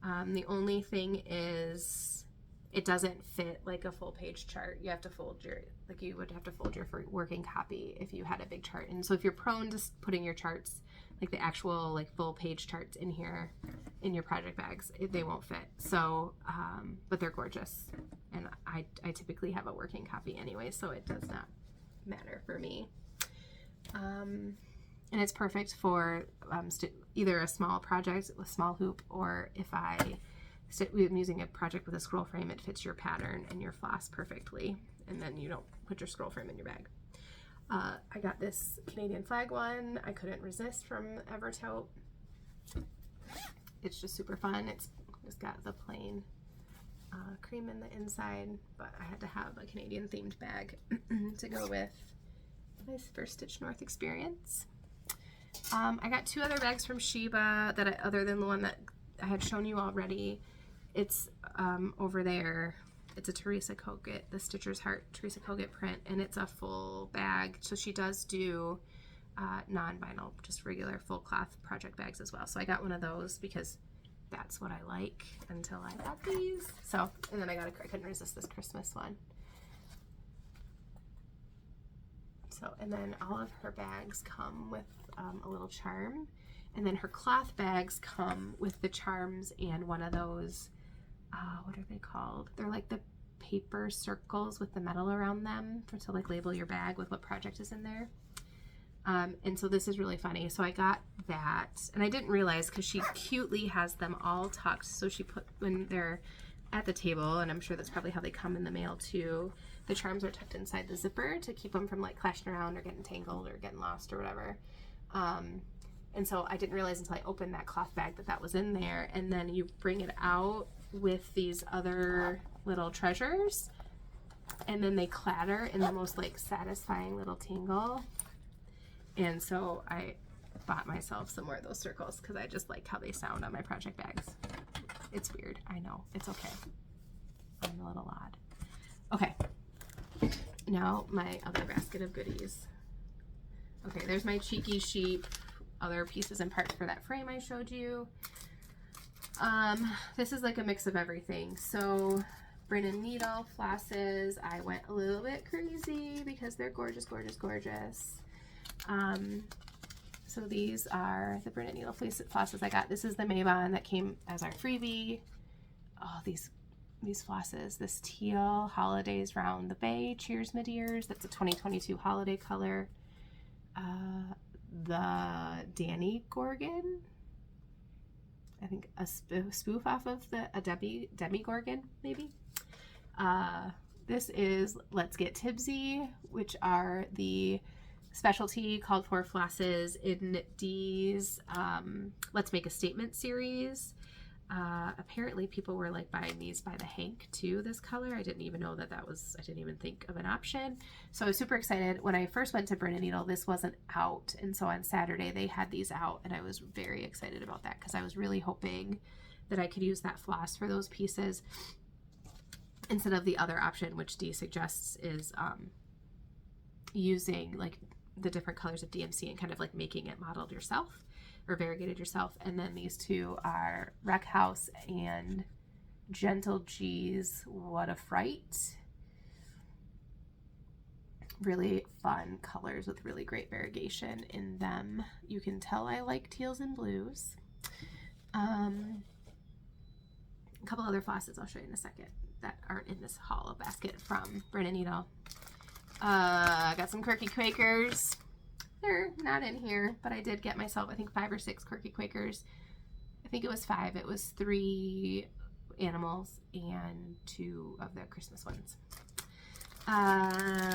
The only thing is it doesn't fit like a full page chart. You have to fold you would have to fold your working copy if you had a big chart. And so if you're prone to putting your charts, like the actual like full page charts in here in your project bags, they won't fit. So, but they're gorgeous. And I typically have a working copy anyway, so it does not matter for me. And it's perfect for either a small project with small hoop, or if I'm using a project with a scroll frame, it fits your pattern and your floss perfectly, and then you don't put your scroll frame in your bag. I got this Canadian flag one. I couldn't resist from Evertote. It's just super fun. It's just got the plain cream in the inside, but I had to have a Canadian themed bag to go with my first StitchNorth experience. I got two other bags from Sheba other than the one that I had shown you already. It's over there. It's a Teresa Kogut, the Stitcher's Heart Teresa Kogut print, and it's a full bag. So she does do non-vinyl, just regular full cloth project bags as well. So I got one of those because that's what I like until I got these. So, and then I couldn't resist this Christmas one. So, and then all of her bags come with a little charm. And then her cloth bags come with the charms and one of those, what are they called? They're like the paper circles with the metal around them to like label your bag with what project is in there. And so this is really funny. So I got that, and I didn't realize because she cutely has them all tucked. So she put, when they're at the table, and I'm sure that's probably how they come in the mail too, the charms are tucked inside the zipper to keep them from like clashing around or getting tangled or getting lost or whatever. And so I didn't realize until I opened that cloth bag that that was in there. And then you bring it out with these other little treasures, and then they clatter in the most like satisfying little tingle. And so I bought myself some more of those circles because I just like how they sound on my project bags. It's weird, I know, it's okay. I'm a little odd. Okay, now my other basket of goodies. Okay, there's my cheeky sheep, other pieces and parts for that frame I showed you. This is like a mix of everything. So Brennan needle flosses, I went a little bit crazy because they're gorgeous, gorgeous, gorgeous. So these are the Brennan needle flosses I got. This is the Maybon that came as our freebie. Oh, these flosses, this teal holidays round the bay, cheers mid-ears, that's a 2022 holiday color. The Danny Gorgon, I think a spoof off of a Demi Gorgon maybe. This is Let's Get Tipsy, which are the specialty called for flosses in Dee's Let's Make a Statement series. Apparently people were like buying these by the hank too, this color. I didn't even know that I didn't even think of an option. So I was super excited. When I first went to Brennan Needle, this wasn't out. And so on Saturday they had these out, and I was very excited about that because I was really hoping that I could use that floss for those pieces instead of the other option, which Dee suggests is using like the different colors of DMC and kind of like making it modeled yourself or variegated yourself. And then these two are Wreck House and Gentle G's What a Fright. Really fun colors with really great variegation in them. You can tell I like teals and blues. A couple other flosses I'll show you in a second that aren't in this haul basket from Brennan Needle. I got some Quirky Quakers. They're not in here, but I did get myself, I think 5 or 6 Quirky Quakers. I think it was 5. It was 3 animals and 2 of the Christmas ones.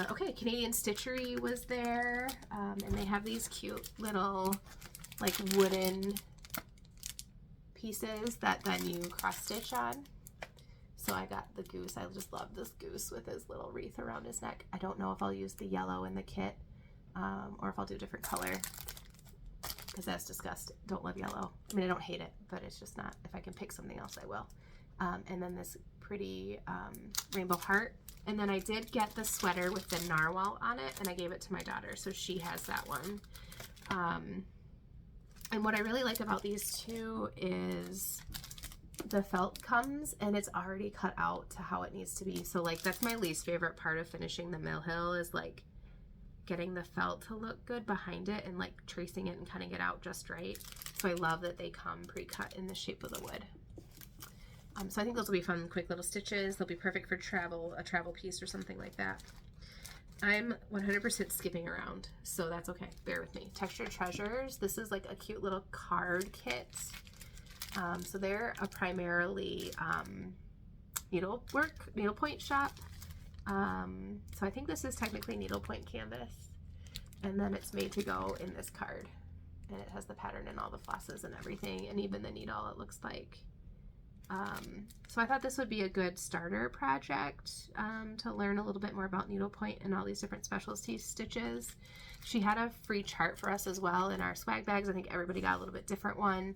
Okay, Canadian Stitchery was there, and they have these cute little like wooden pieces that then you cross stitch on. So I got the goose. I just love this goose with his little wreath around his neck. I don't know if I'll use the yellow in the kit or if I'll do a different color because that's disgusting. Don't love yellow. I mean, I don't hate it, but it's just not. If I can pick something else, I will. And then this pretty rainbow heart. And then I did get the sweater with the narwhal on it, and I gave it to my daughter, so she has that one. And what I really like about these two is the felt comes and it's already cut out to how it needs to be. So like that's my least favorite part of finishing the Mill Hill is like getting the felt to look good behind it and like tracing it and cutting it out just right. So I love that they come pre-cut in the shape of the wood. So I think those will be fun, quick little stitches. They'll be perfect for a travel piece or something like that. I'm 100% skipping around, so that's okay. Bear with me. Textured Treasures. This is like a cute little card kit. So they're a primarily needlepoint shop. So I think this is technically needlepoint canvas, and then it's made to go in this card, and it has the pattern and all the flosses and everything, and even the needle it looks like. So I thought this would be a good starter project to learn a little bit more about needlepoint and all these different specialty stitches. She had a free chart for us as well in our swag bags. I think everybody got a little bit different one.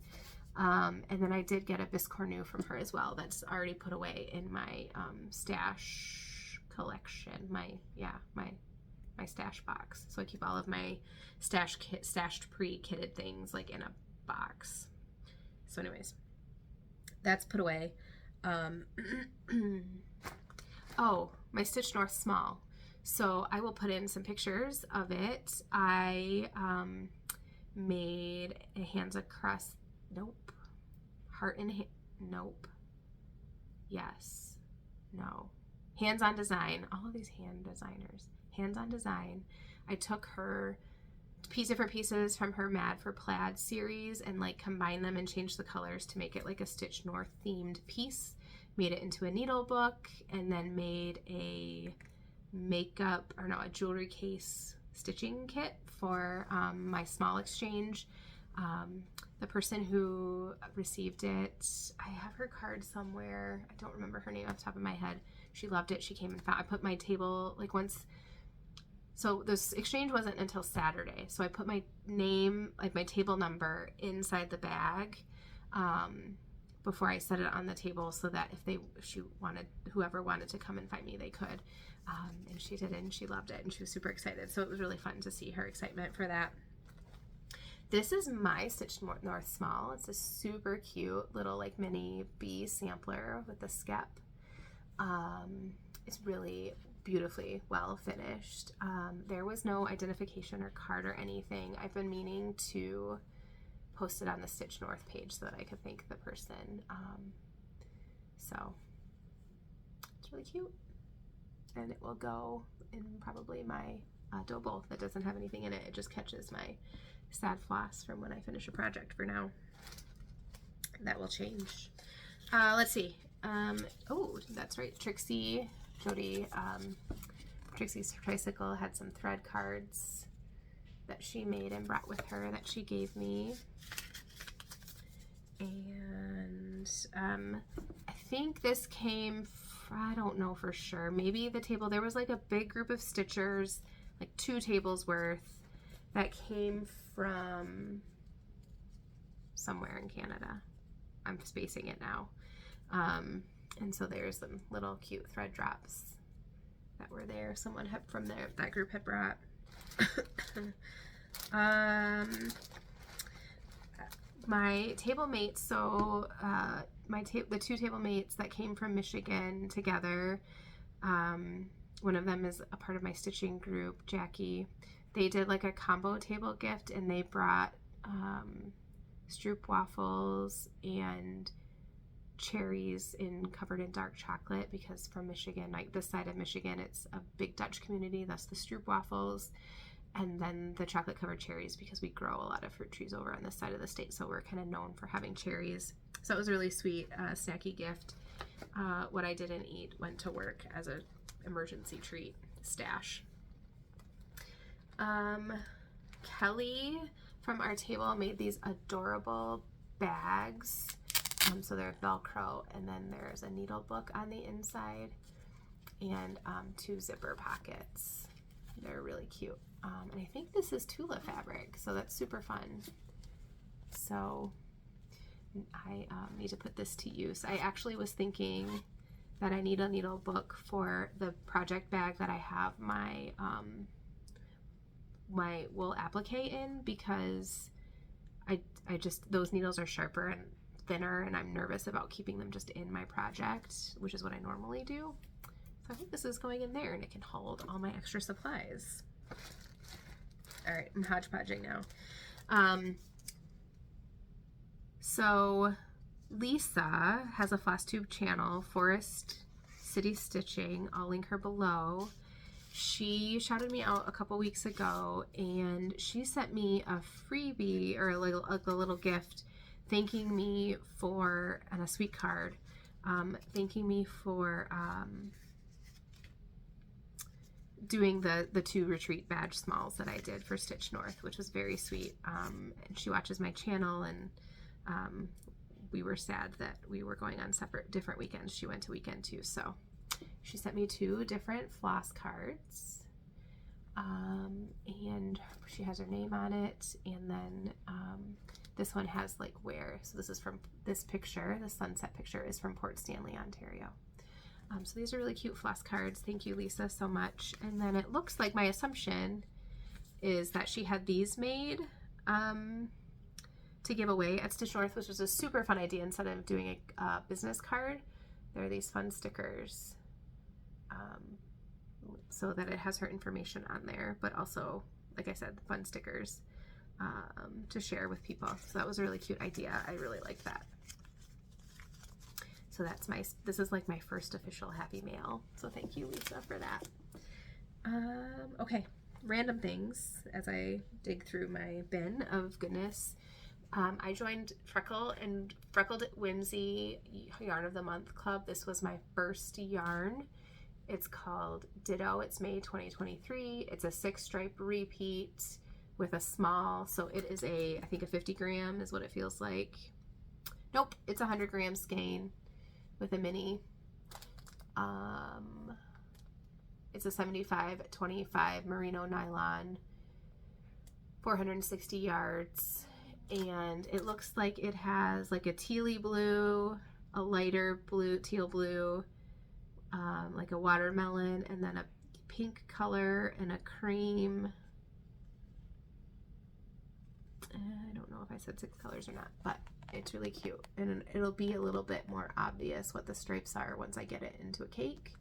And then I did get a Biscornu from her as well that's already put away in my stash collection, my stash box. So I keep all of my stashed pre-kitted things like in a box. So anyways, that's put away. Oh, my StitchNorth small. So I will put in some pictures of it. I made a hands across, nope, heart and nope, yes, no, hands-on design. All of these hand designers, hands-on design. I took her different pieces from her Mad for Plaid series and like combined them and changed the colors to make it like a StitchNorth themed piece. Made it into a needle book, and then made a a jewelry case stitching kit for my small exchange. The person who received it, I have her card somewhere. I don't remember her name off the top of my head. She loved it. She came and found, I put my table, like once, so this exchange wasn't until Saturday. So I put my name, like my table number inside the bag before I set it on the table so that whoever wanted to come and find me, they could. And she did, and she loved it, and she was super excited. So it was really fun to see her excitement for that. This is my StitchNorth small. It's a super cute little like mini bee sampler with a skep. It's really beautifully well finished. There was no identification or card or anything. I've been meaning to post it on the StitchNorth page so that I could thank the person. So it's really cute, and it will go in probably my dough bowl that doesn't have anything in it. It just catches my sad floss from when I finish a project for now. That will change. Let's see. Oh, that's right. Trixie's tricycle had some thread cards that she made and brought with her that she gave me. And I think this came I don't know for sure. Maybe the table, there was like a big group of stitchers, like 2 tables worth, that came from somewhere in Canada. I'm spacing it now. And so there's some little cute thread drops that were there. Someone had from there, that group had brought. My table mates, so the 2 table mates that came from Michigan together, one of them is a part of my stitching group, Jackie. They did like a combo table gift, and they brought stroop waffles and cherries covered in dark chocolate, because from Michigan, like this side of Michigan, it's a big Dutch community, thus the stroop waffles. And then the chocolate covered cherries, because we grow a lot of fruit trees over on this side of the state, so we're kind of known for having cherries. So it was a really sweet snacky gift. What I didn't eat went to work as an emergency treat stash. Kelly from our table made these adorable bags. So they're Velcro, and then there's a needle book on the inside, and 2 zipper pockets. They're really cute. And I think this is Tula fabric, so that's super fun. So I need to put this to use. I actually was thinking that I need a needle book for the project bag that I have my my wool applique in, because I just, those needles are sharper and thinner, and I'm nervous about keeping them just in my project, which is what I normally do. So I think this is going in there, and it can hold all my extra supplies. All right, I'm hodgepodging now. So Lisa has a Floss Tube channel, Forest City Stitching. I'll link her below. She shouted me out a couple weeks ago, and she sent me a freebie, or a little gift, thanking me for, and a sweet card, thanking me for doing the 2 retreat badge smalls that I did for StitchNorth, which was very sweet. And she watches my channel, and we were sad that we were going on different weekends. She went to weekend too, so she sent me 2 different floss cards, and she has her name on it, and then this one has like where, so this is from this picture, the sunset picture is from Port Stanley, Ontario. So these are really cute floss cards. Thank you, Lisa, so much. And then it looks like, my assumption is that she had these made to give away at StitchNorth, which was a super fun idea. Instead of doing a business card, there are these fun stickers so that it has her information on there, but also, like I said, fun stickers to share with people. So that was a really cute idea. I really like that. So that's this is like my first official Happy Mail. So thank you, Lisa, for that. Okay, random things as I dig through my bin of goodness. I joined Freckled Whimsy Yarn of the Month Club. This was my first yarn. It's called Ditto. It's May 2023. It's a 6-stripe repeat with a small, so it is I think a 50 gram is what it feels like. Nope, it's a 100 gram skein with a mini. It's a 75-25 merino nylon, 460 yards, and it looks like it has like a tealy blue, a lighter blue, teal blue, like a watermelon, and then a pink color and a cream. I don't know if I said 6 colors or not, but it's really cute, and it'll be a little bit more obvious what the stripes are once I get it into a cake.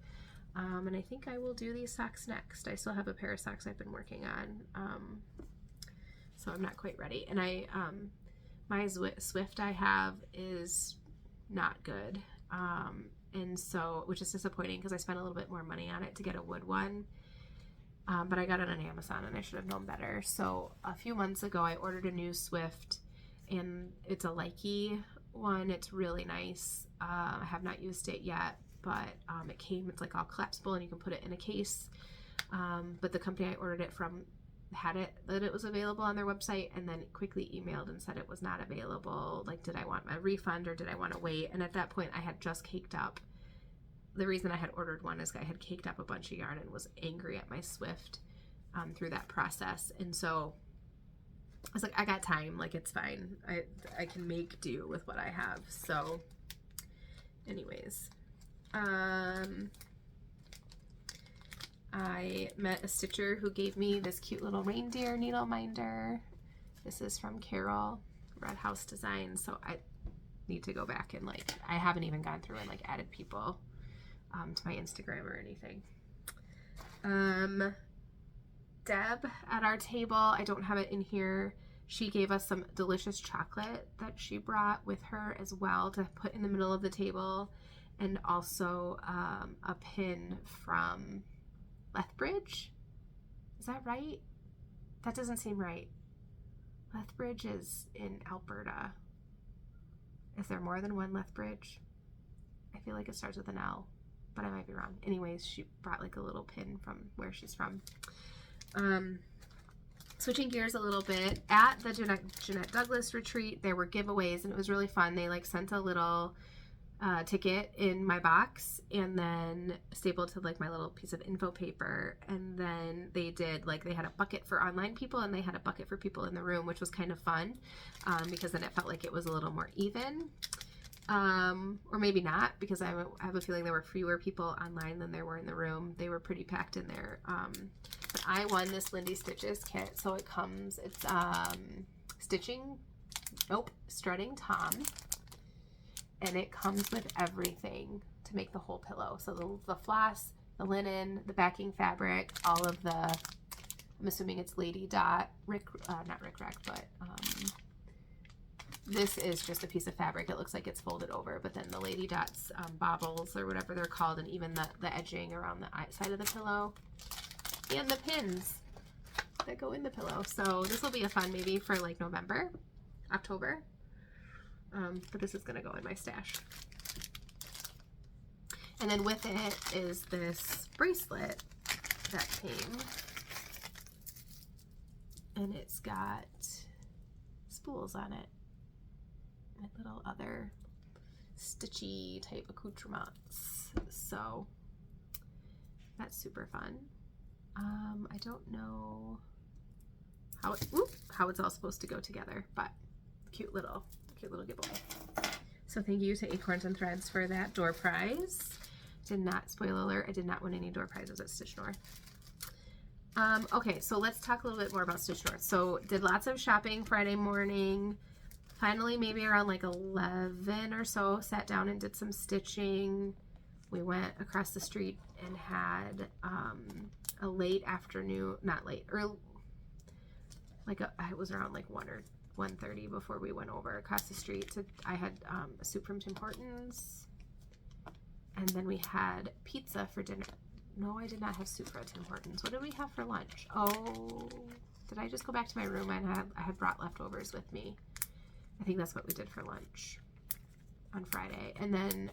And I think I will do these socks next. I still have a pair of socks I've been working on, so I'm not quite ready. And my Swift I have is not good, and so, which is disappointing because I spent a little bit more money on it to get a wood one, but I got it on Amazon and I should have known better. So a few months ago I ordered a new Swift, and it's a Likey one. It's really nice. I have not used it yet, but it's like all collapsible and you can put it in a case. But the company I ordered it from had that it was available on their website, and then quickly emailed and said it was not available. Like, did I want my refund or did I want to wait? And at that point I had just caked up. The reason I had ordered one is I had caked up a bunch of yarn and was angry at my Swift through that process. And so I was like, I got time, like it's fine. I can make do with what I have. So anyways, I met a stitcher who gave me this cute little reindeer needle minder. This is from Carol, Red House Designs. So I need to go back and I haven't even gone through and added people to my Instagram or anything. Deb at our table, I don't have it in here. She gave us some delicious chocolate that she brought with her as well to put in the middle of the table, and also a pin from Lethbridge. Is that right? That doesn't seem right. Lethbridge is in Alberta. Is there more than one Lethbridge? I feel like it starts with an L, but I might be wrong. Anyways, she brought a little pin from where she's from. Switching gears a little bit, at the Jeanette Douglas retreat, there were giveaways, and it was really fun. They sent a little ticket in my box and then stapled to my little piece of info paper, and then they did they had a bucket for online people and they had a bucket for people in the room, which was kind of fun because then it felt like it was a little more even, or maybe not, because I have a feeling there were fewer people online than there were in the room. They were pretty packed in there. But I won this Lindy Stitches kit, so it's strutting Tom. And it comes with everything to make the whole pillow. So the floss, the linen, the backing fabric, all of the, I'm assuming it's Lady Dot, not Rick Rack, but this is just a piece of fabric. It looks like it's folded over, but then the Lady Dot's bobbles or whatever they're called, and even the edging around the side of the pillow, and the pins that go in the pillow. So this will be a fun maybe for November, October. But this is going to go in my stash. And then with it is this bracelet that came. And it's got spools on it. And little other stitchy type accoutrements. So that's super fun. I don't know how it's all supposed to go together, but cute little giveaway. So thank you to Acorns and Threads for that door prize. Spoiler alert, I did not win any door prizes at StitchNorth. Okay, so let's talk a little bit more about StitchNorth. So did lots of shopping Friday morning. finally, maybe around like 11 or so, sat down and did some stitching. We went across the street and had a late afternoon, not late, early, it was around like 1 or 1:30 before we went over across the street. I had a soup from Tim Hortons, and then we had pizza for dinner. No, I did not have soup from Tim Hortons. What did we have for lunch? Oh, did I just go back to my room and I had brought leftovers with me? I think that's what we did for lunch on Friday. And then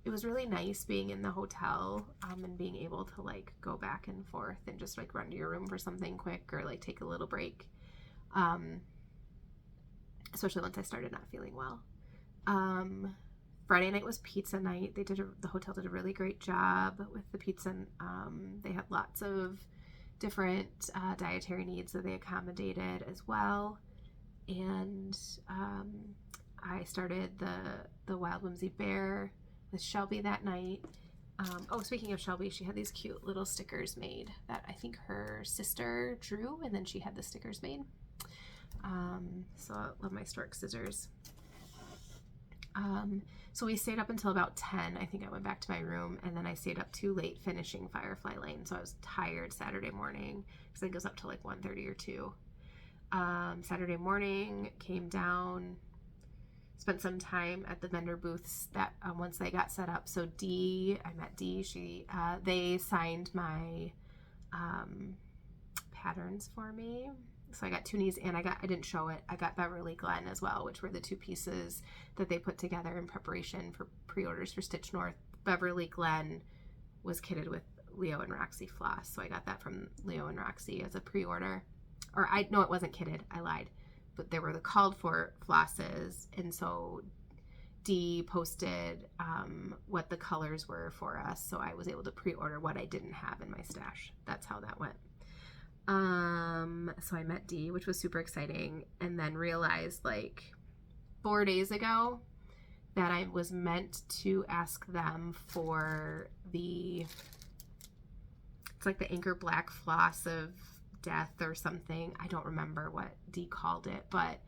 it was really nice being in the hotel and being able to like go back and forth and just like run to your room for something quick or like take a little break. Especially once I started not feeling well. Friday night was pizza night. The hotel did a really great job with the pizza. They had lots of different dietary needs that they accommodated as well. And I started the Wild Whimsy Bear with Shelby that night. Oh, speaking of Shelby, she had these cute little stickers made that I think her sister drew, and then she had the stickers made. So I love my stork scissors. So we stayed up until about 10. I think I went back to my room, and then I stayed up too late finishing Firefly Lane. So I was tired Saturday morning because it goes up to like 1:30 or 2. Saturday morning, came down, spent some time at the vendor booths that once they got set up. So I met Dee. They signed my patterns for me. So I got Toonies, and I didn't show it. I got Beverly Glen as well, which were the two pieces that they put together in preparation for pre-orders for StitchNorth. Beverly Glen was kitted with Leo and Roxy Floss. So I got that from Leo and Roxy as a pre-order. No, it wasn't kitted. I lied. But they were the called for flosses. And so Dee posted what the colors were for us. So I was able to pre-order what I didn't have in my stash. That's how that went. So I met Dee, which was super exciting, and then realized like 4 days ago that I was meant to ask them for it's like the Anchor Black Floss of Death or something. I don't remember what Dee called it, but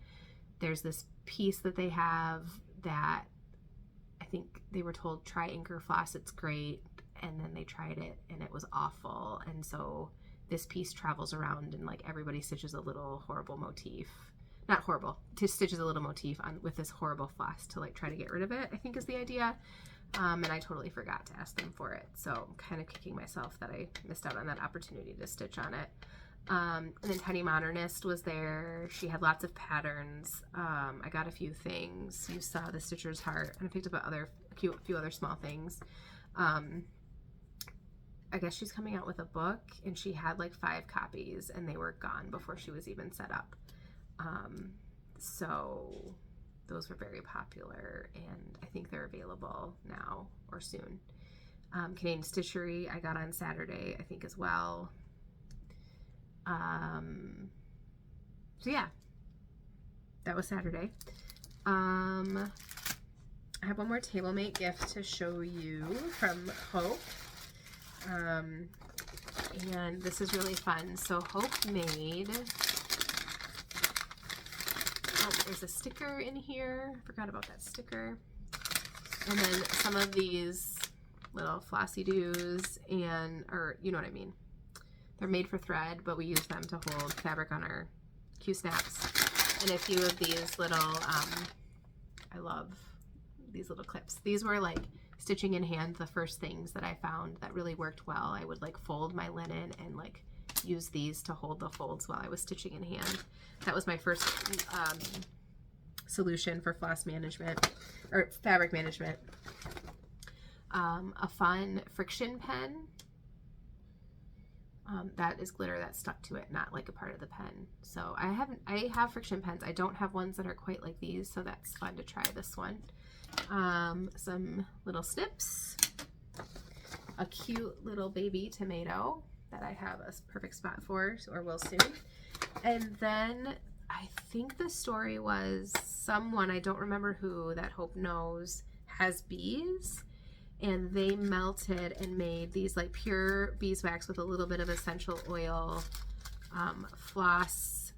there's this piece that they have that I think they were told, try Anchor Floss, it's great, and then they tried it and it was awful. And so this piece travels around and like everybody stitches a little horrible motif. Not horrible, just stitches a little motif with this horrible floss to like try to get rid of it, I think is the idea. And I totally forgot to ask them for it. So I'm kind of kicking myself that I missed out on that opportunity to stitch on it. And then Tiny Modernist was there. She had lots of patterns. I got a few things. You saw the Stitcher's Heart, and I picked up a few other small things. I guess she's coming out with a book, and she had like 5 copies, and they were gone before she was even set up. So those were very popular, and I think they're available now or soon. Canadian Stitchery I got on Saturday, I think, as well. So yeah, that was Saturday. I have one more TableMate gift to show you from Hope. And this is really fun. So Hope made, there's a sticker in here. Forgot about that sticker. And then some of these little flossy doos or you know what I mean. They're made for thread, but we use them to hold fabric on our Q-snaps. And a few of these little, I love these little clips. These were like stitching in hand, the first things that I found that really worked well. I would like fold my linen and like use these to hold the folds while I was stitching in hand. That was my first solution for floss management or fabric management. A fun friction pen. That is glitter that's stuck to it, not like a part of the pen. So I have friction pens. I don't have ones that are quite like these, so that's fun to try this one. Some little snips, a cute little baby tomato that I have a perfect spot for, or will soon. And then I think the story was someone, I don't remember who, that Hope knows has bees, and they melted and made these like pure beeswax with a little bit of essential oil floss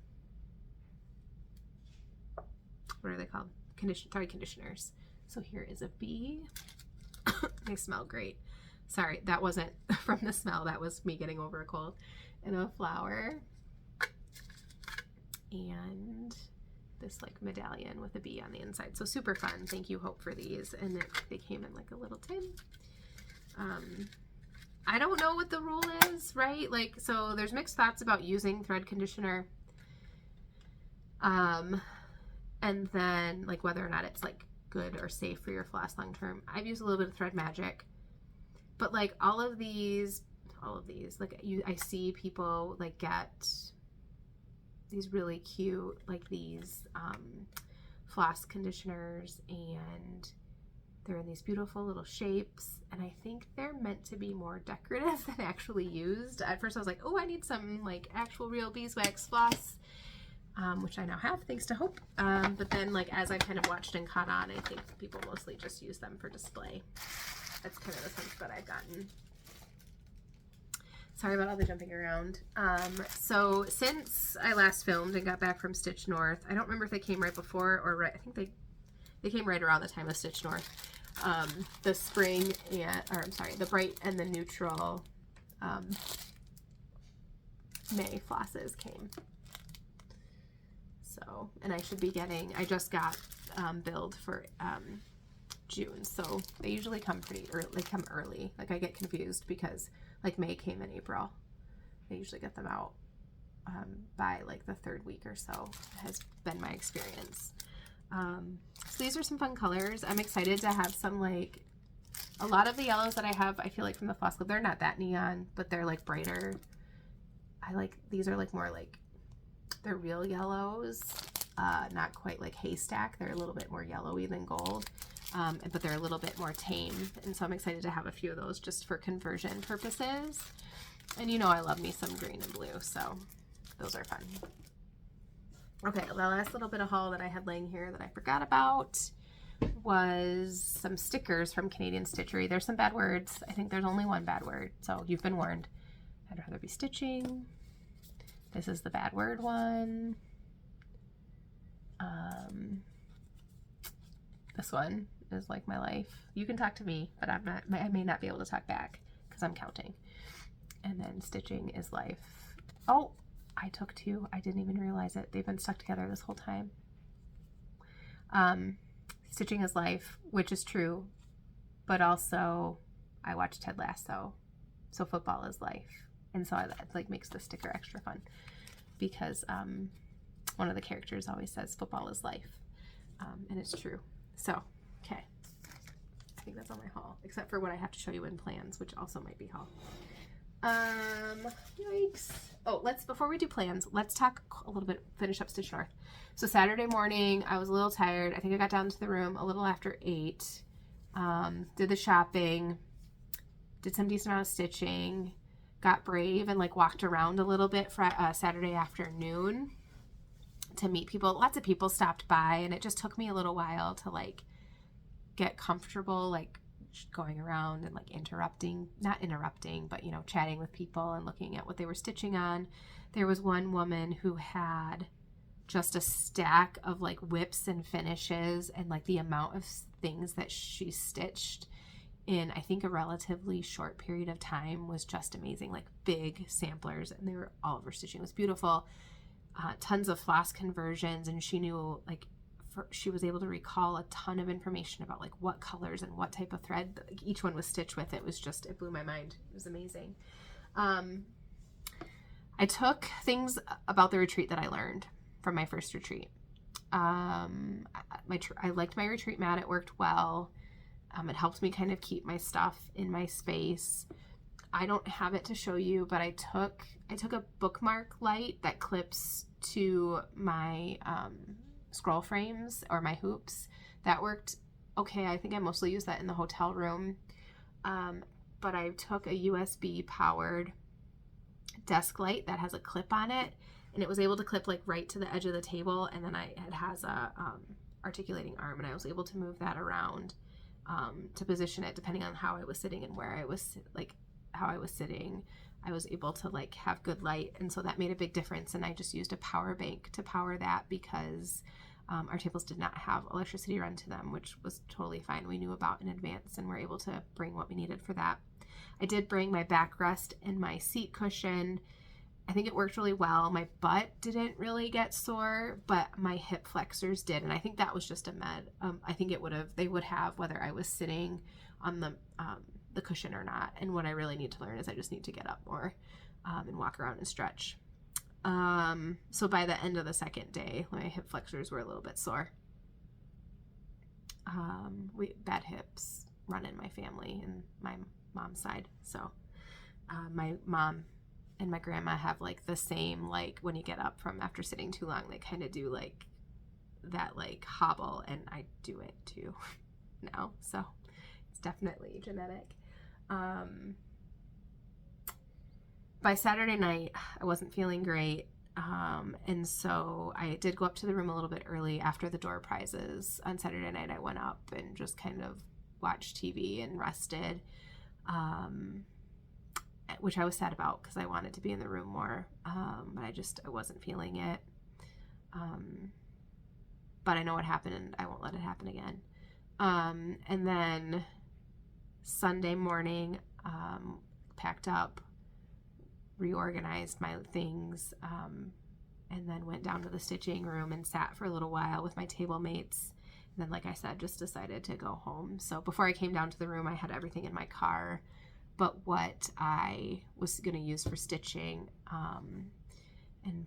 what are they called? Conditioners. So here is a bee. They smell great. Sorry, that wasn't from the smell. That was me getting over a cold. And a flower. And this like medallion with a bee on the inside. So super fun. Thank you, Hope, for these. And they came in like a little tin. I don't know what the rule is, right? Like, so there's mixed thoughts about using thread conditioner. And then like whether or not it's like good or safe for your floss long term. I've used a little bit of Thread Magic, but like all of these, like I see people like get these really cute, like these floss conditioners, and they're in these beautiful little shapes, and I think they're meant to be more decorative than actually used. At first I was like, oh, I need some like actual real beeswax floss, which I now have thanks to Hope. But then like as I kind of watched and caught on, I think people mostly just use them for display. That's kind of the sense that I've gotten. Sorry about all the jumping around. So since I last filmed and got back from StitchNorth, I don't remember if they came right before or right, I think they came right around the time of StitchNorth. The spring the bright and the neutral May flosses came. So, and I should be getting, I just got billed for June, so they usually come pretty early. They come early. Like I get confused because like May came in April. They usually get them out by like the third week or so, has been my experience. So these are some fun colors. I'm excited to have some, like, a lot of the yellows that I have, I feel like from the Floss Club, they're not that neon, but they're like brighter. I like, these are like more like, they're real yellows, not quite like haystack. They're a little bit more yellowy than gold, but they're a little bit more tame. And so I'm excited to have a few of those just for conversion purposes. And you know I love me some green and blue, so those are fun. Okay, the last little bit of haul that I had laying here that I forgot about was some stickers from Canadian Stitchery. There's some bad words. I think there's only one bad word, so you've been warned. I'd rather be stitching. This is the bad word one. This one is like my life. You can talk to me, but I may not be able to talk back because I'm counting. And then stitching is life. Oh, I took two. I didn't even realize it. They've been stuck together this whole time. Stitching is life, which is true, but also I watch Ted Lasso, so football is life. And so that like makes the sticker extra fun because one of the characters always says football is life, and it's true. So, okay. I think that's all my haul, except for what I have to show you in plans, which also might be haul. Yikes. Oh, before we do plans, let's talk a little bit, finish up StitchNorth. So Saturday morning, I was a little tired. I think I got down to the room a little after 8, did the shopping, did some decent amount of stitching, got brave and like walked around a little bit for Saturday afternoon to meet people. Lots of people stopped by, and it just took me a little while to like get comfortable, like going around and like not interrupting, but you know, chatting with people and looking at what they were stitching on. There was one woman who had just a stack of like whips and finishes, and like the amount of things that she stitched in I think a relatively short period of time was just amazing. Like big samplers, and they were all of her stitching was beautiful. Tons of floss conversions, and she knew like she was able to recall a ton of information about like what colors and what type of thread each one was stitched with. It blew my mind. It was amazing. I took things about the retreat that I learned from my first retreat. I liked my retreat mat. It worked well. It helped me kind of keep my stuff in my space. I don't have it to show you, but I took a bookmark light that clips to my scroll frames or my hoops. That worked okay. I think I mostly used that in the hotel room. But I took a USB powered desk light that has a clip on it, and it was able to clip like right to the edge of the table, and then it has a articulating arm, and I was able to move that around to position it depending on how I was sitting and where I was, like how I was sitting. I was able to like have good light, and so that made a big difference. And I just used a power bank to power that because Our tables did not have electricity run to them, which was totally fine. We knew about in advance and were able to bring what we needed for that. I did bring my backrest and my seat cushion. I think it worked really well. My butt didn't really get sore, but my hip flexors did, and I think that was just a med. I think they would have whether I was sitting on the cushion or not. And what I really need to learn is I just need to get up more and walk around and stretch. So by the end of the second day, my hip flexors were a little bit sore. Bad hips run in my family and my mom's side. So my mom and my grandma have like the same, like when you get up from after sitting too long, they kind of do like that like hobble, and I do it too now. So it's definitely genetic. By Saturday night, I wasn't feeling great. And so I did go up to the room a little bit early after the door prizes. On Saturday night, I went up and just kind of watched TV and rested, which I was sad about because I wanted to be in the room more. But I wasn't feeling it. But I know what happened and I won't let it happen again. And then Sunday morning, packed up, reorganized my things, and then went down to the stitching room and sat for a little while with my table mates. And then, like I said, just decided to go home. So before I came down to the room, I had everything in my car, but what I was going to use for stitching,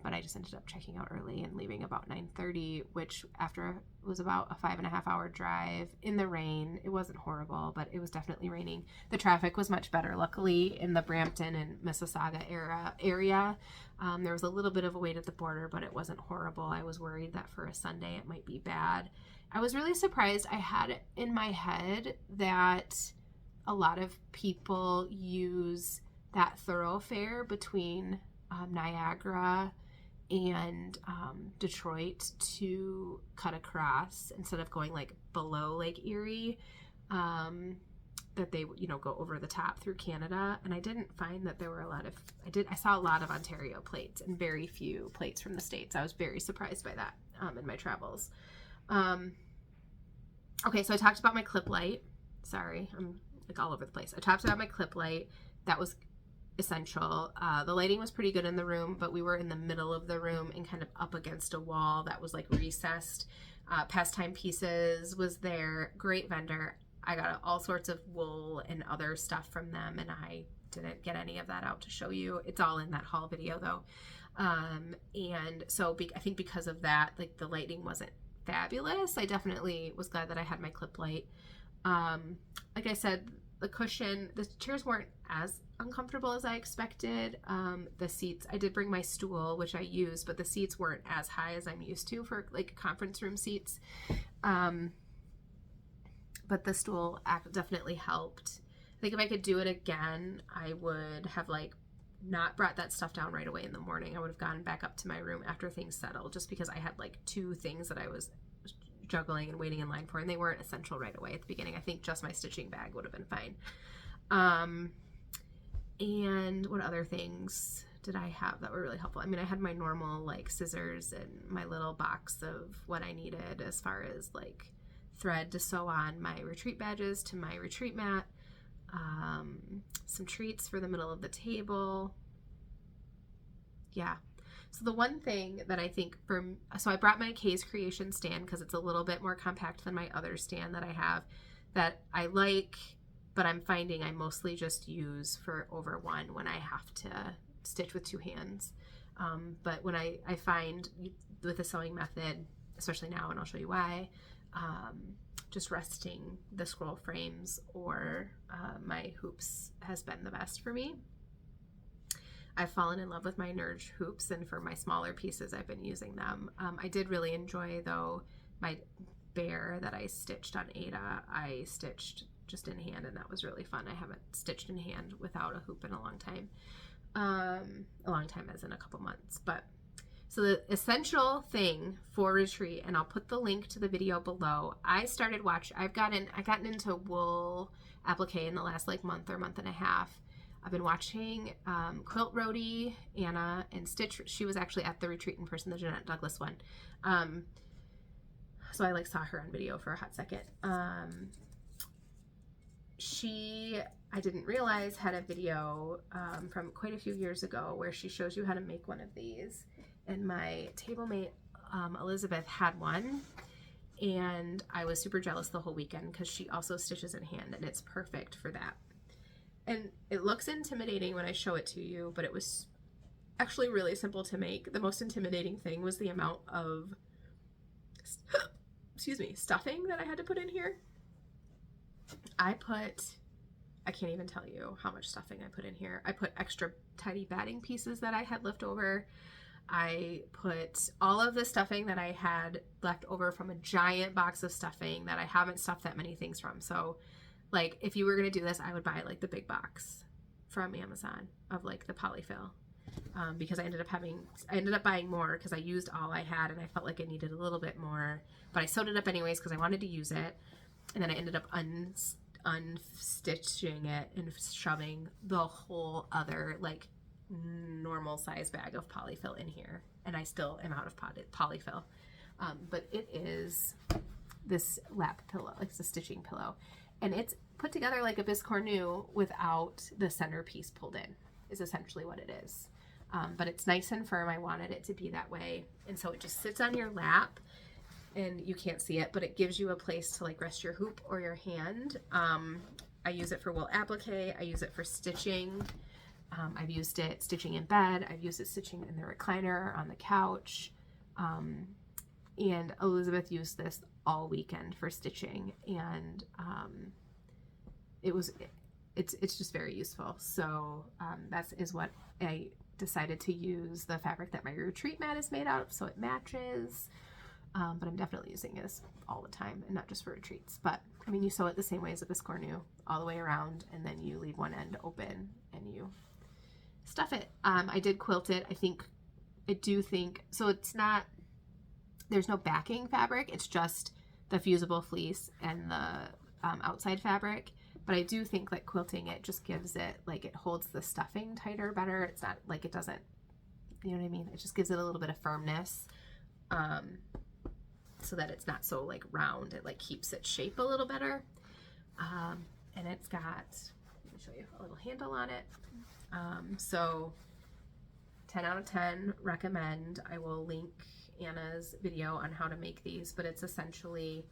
but I just ended up checking out early and leaving about 9:30, which after was about a 5.5 hour drive in the rain. It wasn't horrible, but it was definitely raining. The traffic was much better, luckily, in the Brampton and Mississauga area. There was a little bit of a wait at the border, but it wasn't horrible. I was worried that for a Sunday it might be bad. I was really surprised. I had it in my head that a lot of people use that thoroughfare between Niagara and Detroit to cut across instead of going like below Lake Erie, that they go over the top through Canada. And I didn't find that there were I saw a lot of Ontario plates and very few plates from the States. I was very surprised by that in my travels. Okay, so I talked about my clip light. Sorry, I'm like all over the place. I talked about my clip light. That was essential. The lighting was pretty good in the room, but we were in the middle of the room and kind of up against a wall that was like recessed. Pastime Pieces was there. Great vendor. I got all sorts of wool and other stuff from them, and I didn't get any of that out to show you. It's all in that haul video though. And so I think because of that, like the lighting wasn't fabulous. I definitely was glad that I had my clip light. Like I said, the chairs weren't as uncomfortable as I expected. The seats, I did bring my stool, which I used, but the seats weren't as high as I'm used to for like conference room seats. But the stool definitely helped. I think if I could do it again, I would have like not brought that stuff down right away in the morning. I would have gone back up to my room after things settled, just because I had like 2 things that I was juggling and waiting in line for, and they weren't essential right away at the beginning. I think just my stitching bag would have been fine. And what other things did I have that were really helpful? I mean, I had my normal like scissors and my little box of what I needed as far as like thread to sew on my retreat badges to my retreat mat, some treats for the middle of the table. Yeah. So the one thing that I think so I brought my Kay's Creation stand because it's a little bit more compact than my other stand that I have that I like, but I'm finding I mostly just use for over one when I have to stitch with 2 hands. But when I find with the sewing method, especially now, and I'll show you why, just resting the scroll frames or my hoops has been the best for me. I've fallen in love with my Nerge hoops, and for my smaller pieces, I've been using them. I did really enjoy, though, my bear that I stitched on Ada. I stitched just in hand, and that was really fun. I haven't stitched in hand without a hoop in a long time. A long time as in a couple months. But so the essential thing for retreat, and I'll put the link to the video below. I've gotten into wool applique in the last like month or month and a half. I've been watching Quilt Roadie, Anna, and Stitch. She was actually at the retreat in person, the Jeanette Douglas one. So I like saw her on video for a hot second. I didn't realize, had a video from quite a few years ago where she shows you how to make one of these. And my table mate, Elizabeth, had one. And I was super jealous the whole weekend because she also stitches in hand and it's perfect for that. And it looks intimidating when I show it to you, but it was actually really simple to make. The most intimidating thing was the amount of, excuse me, stuffing that I had to put in here. I can't even tell you how much stuffing I put in here. I put extra tiny batting pieces that I had left over. I put all of the stuffing that I had left over from a giant box of stuffing that I haven't stuffed that many things from. So like if you were going to do this, I would buy like the big box from Amazon of like the polyfill. Because I ended up buying more because I used all I had and I felt like I needed a little bit more, but I sewed it up anyways because I wanted to use it. And then I ended up unstitching it and shoving the whole other like normal size bag of polyfill in here. And I still am out of polyfill. But it is this lap pillow, like it's a stitching pillow. And it's put together like a biscornu without the centerpiece pulled in, is essentially what it is. But it's nice and firm. I wanted it to be that way. And so it just sits on your lap and you can't see it, but it gives you a place to like rest your hoop or your hand. I use it for wool applique. I use it for stitching. I've used it stitching in bed. I've used it stitching in the recliner on the couch. And Elizabeth used this all weekend for stitching. And it's just very useful. So that is what I decided to use the fabric that my retreat mat is made out of, so it matches. But I'm definitely using this all the time and not just for retreats. But I mean, you sew it the same way as a biscornu all the way around, and then you leave one end open and you stuff it. I did quilt it. So it's not, there's no backing fabric. It's just the fusible fleece and the outside fabric. But I do think that quilting it just gives it, like it holds the stuffing tighter better. It's not like it doesn't, you know what I mean? It just gives it a little bit of firmness. So that it's not so like round. It like keeps its shape a little better. And it's got, let me show you a little handle on it. So 10 out of 10 recommend. I will link Anna's video on how to make these, but it's essentially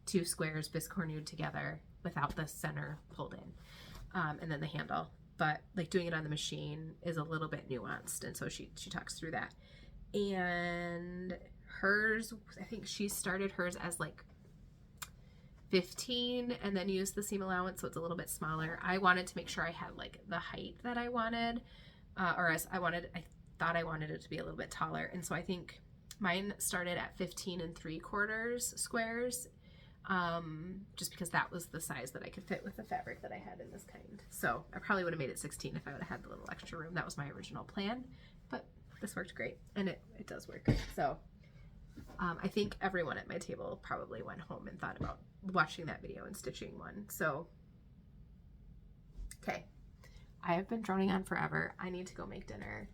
2 squares biscornued together without the center pulled in, and then the handle. But like doing it on the machine is a little bit nuanced, and so she talks through that. And hers, I think she started hers as like 15 and then used the seam allowance, so it's a little bit smaller. I wanted to make sure I had like the height that I wanted, or as I thought I wanted it to be a little bit taller, and so I think mine started at 15 3/4 squares, just because that was the size that I could fit with the fabric that I had in this kind. So I probably would have made it 16 if I would have had the little extra room. That was my original plan, but this worked great, and it does work. So I think everyone at my table probably went home and thought about watching that video and stitching one. So, okay, I have been droning on forever. I need to go make dinner.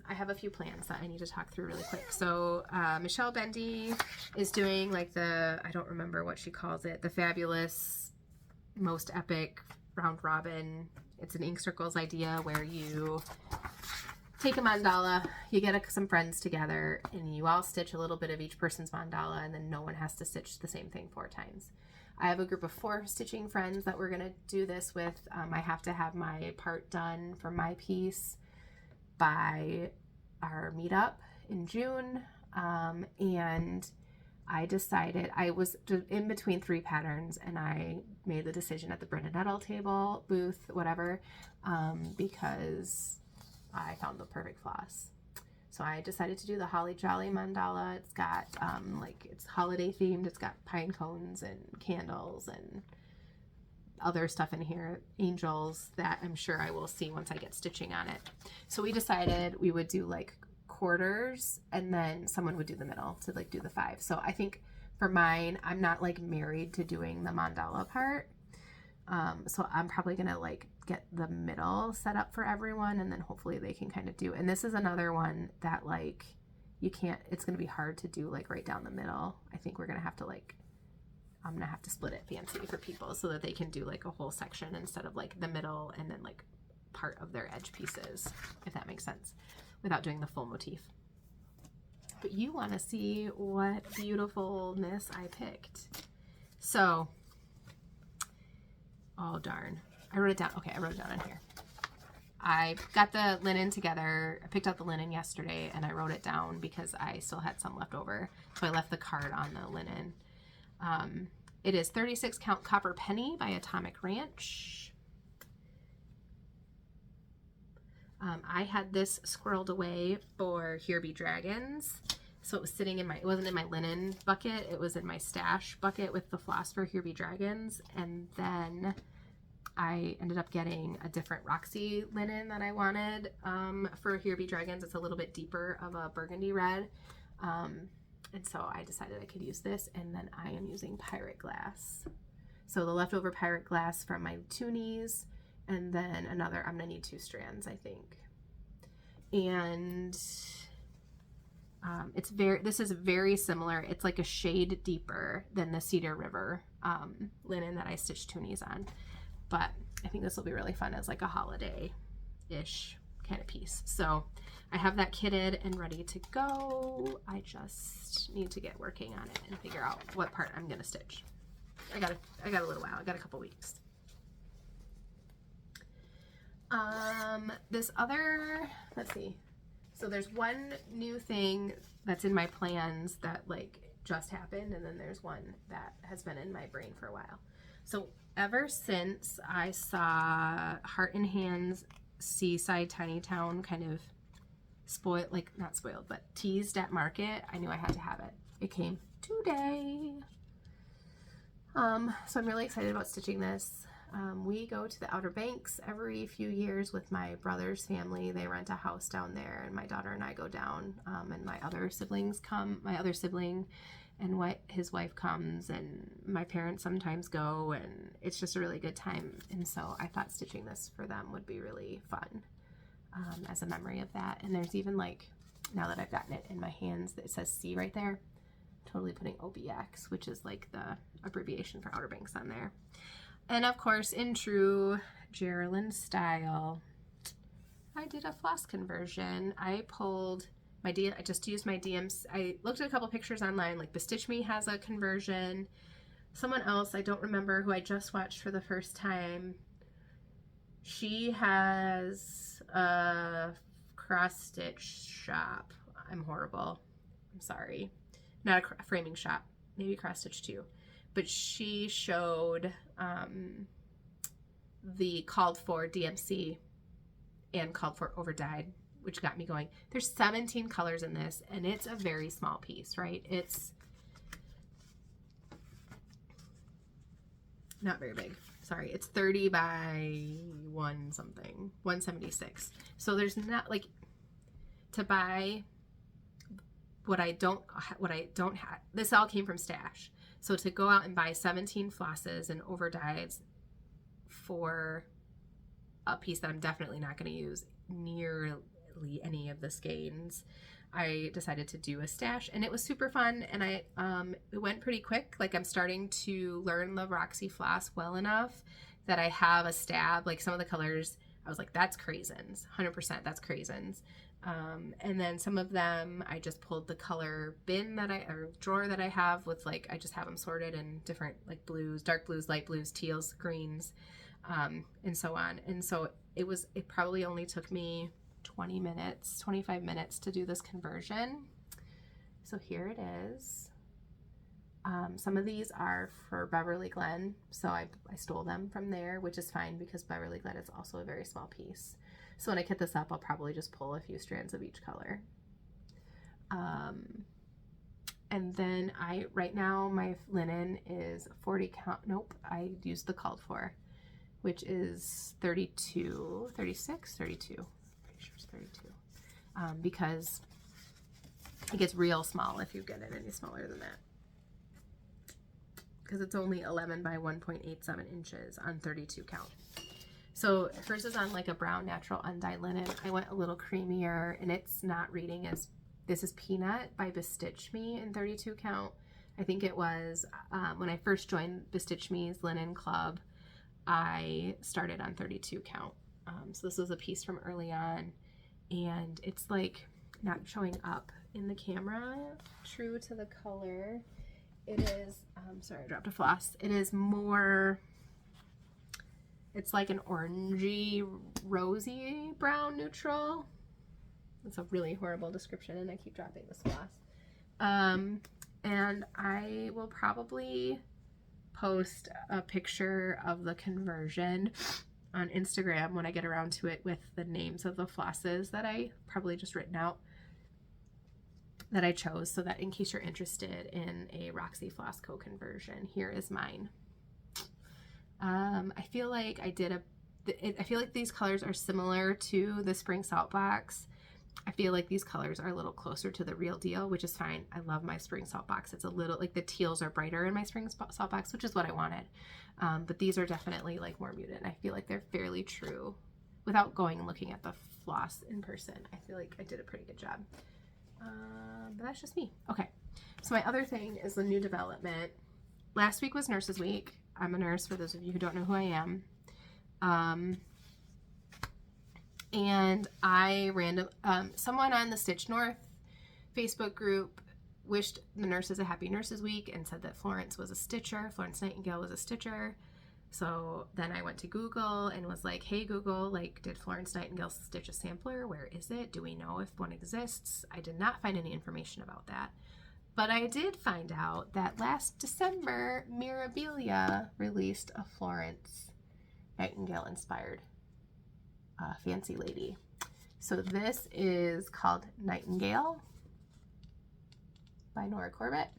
I have a few plans that I need to talk through really quick. So Michelle Bendy is doing like I don't remember what she calls it, the fabulous, most epic round robin. It's an ink circles idea where you take a mandala, you get some friends together, and you all stitch a little bit of each person's mandala, and then no one has to stitch the same thing 4 times. I have a group of 4 stitching friends that we're going to do this with. I have to have my part done for my piece by our meetup in June, and I decided, I was in between 3 patterns, and I made the decision at the Brenda Nettle table, booth, whatever, because I found the perfect floss. So I decided to do the Holly Jolly mandala. It's got like, it's holiday themed. It's got pine cones and candles and other stuff in here, angels, that I'm sure I will see once I get stitching on it. So we decided we would do like quarters, and then someone would do the middle to like do the 5. So I think for mine, I'm not like married to doing the mandala part. So I'm probably gonna like get the middle set up for everyone, and then hopefully they can kind of do. And this is another one that like you can't, it's going to be hard to do like right down the middle. I think we're going to have to like, I'm going to have to split it fancy for people so that they can do like a whole section instead of like the middle and then like part of their edge pieces, if that makes sense, without doing the full motif. But you want to see what beautifulness I picked. So, oh darn, I wrote it down. Okay, I wrote it down in here. I got the linen together. I picked out the linen yesterday and I wrote it down because I still had some left over. So I left the card on the linen. It is 36 count copper penny by Atomic Ranch. I had this squirreled away for Here Be Dragons. So it was sitting in my, it wasn't in my linen bucket. It was in my stash bucket with the floss for Here Be Dragons. And then I ended up getting a different Roxy linen that I wanted for Here Be Dragons. It's a little bit deeper of a burgundy red. And so I decided I could use this, and then I am using pirate glass. So the leftover pirate glass from my toonies, and then another, I'm gonna need 2 strands, I think. And this is very similar. It's like a shade deeper than the Cedar River linen that I stitched toonies on. But I think this will be really fun as like a holiday-ish kind of piece. So I have that kitted and ready to go. I just need to get working on it and figure out what part I'm gonna stitch. I got a little while. I got a couple weeks. This other, let's see. So there's one new thing that's in my plans that like just happened, and then there's one that has been in my brain for a while. So ever since I saw Heart in Hands Seaside Tiny Town kind of spoiled, like not spoiled, but teased at market, I knew I had to have it. It came today. So I'm really excited about stitching this. We go to the Outer Banks every few years with my brother's family. They rent a house down there, and my daughter and I go down, and my other siblings come, my other sibling and his wife comes, and my parents sometimes go, and it's just a really good time. And so I thought stitching this for them would be really fun as a memory of that. And there's even like, now that I've gotten it in my hands, it says C right there. Totally putting OBX, which is like the abbreviation for Outer Banks on there. And of course, in true Geraldine style, I did a floss conversion. I pulled my I just used my DMs. I looked at a couple pictures online, like Bestitch Me has a conversion. Someone else, I don't remember, who I just watched for the first time, she has a cross stitch shop. I'm horrible. I'm sorry. Not a framing shop, maybe cross stitch too. But she showed the called for DMC and called for over dyed, which got me going. There's 17 colors in this, and it's a very small piece, right? It's not very big. Sorry, it's 30 by 176. So there's not like, to buy what I don't have. This all came from Stash. So to go out and buy 17 flosses and over dyes for a piece that I'm definitely not going to use nearly any of the skeins, I decided to do a stash, and it was super fun. And it went pretty quick. Like, I'm starting to learn the Roxy floss well enough that I have a stab. Like, some of the colors, I was like, that's craisins, 100% that's craisins. And then some of them, I just pulled the color bin or drawer that I have with, like, I just have them sorted in different, like, blues, dark blues, light blues, teals, greens, and so on. And so it probably only took me 20 minutes, 25 minutes to do this conversion. So here it is. Some of these are for Beverly Glen, so I stole them from there, which is fine because Beverly Glen is also a very small piece. So when I kit this up, I'll probably just pull a few strands of each color. And then right now my linen is 40 count. Nope, I used the called for, which is 32, 36, 32. Pretty sure it's 32. Because it gets real small if you get it any smaller than that. Because it's only 11 by 1.87 inches on 32 count. So hers is on like a brown natural undyed linen. I went a little creamier, and it's not reading as This is Peanut by Bestitch Me in 32 count. I think it was when I first joined Bestitch Me's Linen Club, I started on 32 count. So this was a piece from early on, and it's like not showing up in the camera true to the color. It is, sorry, I dropped a floss. It is more, it's like an orangey, rosy brown neutral. It's a really horrible description, and I keep dropping this floss. And I will probably post a picture of the conversion on Instagram when I get around to it with the names of the flosses that I probably just written out that I chose, so that in case you're interested in a Roxy Floss Co conversion, here is mine. I feel like I feel like these colors are similar to the Spring Salt Box. I feel like these colors are a little closer to the real deal, which is fine. I love my Spring Salt Box. It's a little, like the teals are brighter in my Spring Salt Box, which is what I wanted. But these are definitely like more muted. I feel like they're fairly true without going and looking at the floss in person. I feel like I did a pretty good job. But that's just me. Okay, so my other thing is the new development. Last week was Nurses Week. I'm a nurse, for those of you who don't know who I am. And someone on the StitchNorth Facebook group wished the nurses a happy Nurses Week and said that Florence Nightingale was a stitcher. So then I went to Google and was like, hey Google, like, did Florence Nightingale stitch a sampler? Where is it? Do we know if one exists? I did not find any information about that. But I did find out that last December, Mirabilia released a Florence Nightingale inspired fancy lady. So this is called Nightingale by Nora Corbett.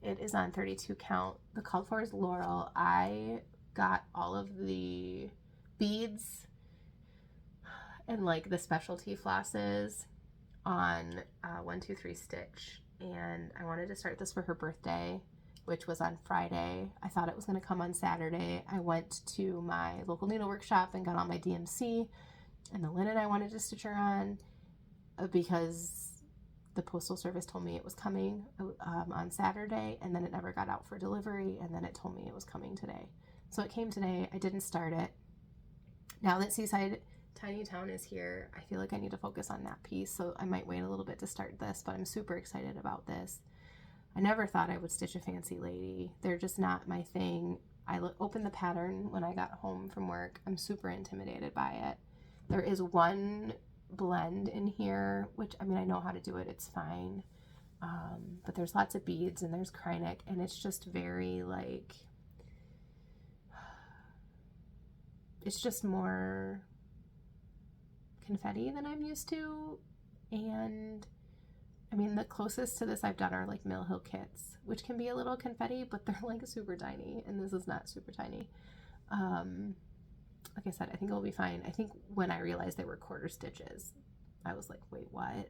It is on 32 count. The called for is Laurel. I got all of the beads and like the specialty flosses on 123 Stitch, and I wanted to start this for her birthday, which was on Friday. I thought it was going to come on Saturday. I went to my local needle workshop and got all my DMC and the linen I wanted to stitch her on because the Postal Service told me it was coming on Saturday, and then it never got out for delivery, and then it told me it was coming today. So it came today. I didn't start it. Now that Seaside Tiny Town is here, I feel like I need to focus on that piece, so I might wait a little bit to start this, but I'm super excited about this. I never thought I would stitch a fancy lady. They're just not my thing. I opened the pattern when I got home from work. I'm super intimidated by it. There is one blend in here, which, I mean, I know how to do it. It's fine. But there's lots of beads and there's Kreinik, and it's just very like, it's just more confetti than I'm used to. And I mean, the closest to this I've done are like Mill Hill kits, which can be a little confetti, but they're like super tiny, and this is not super tiny. Like I said, I think it'll be fine. I think when I realized they were quarter stitches, I was like, wait, what?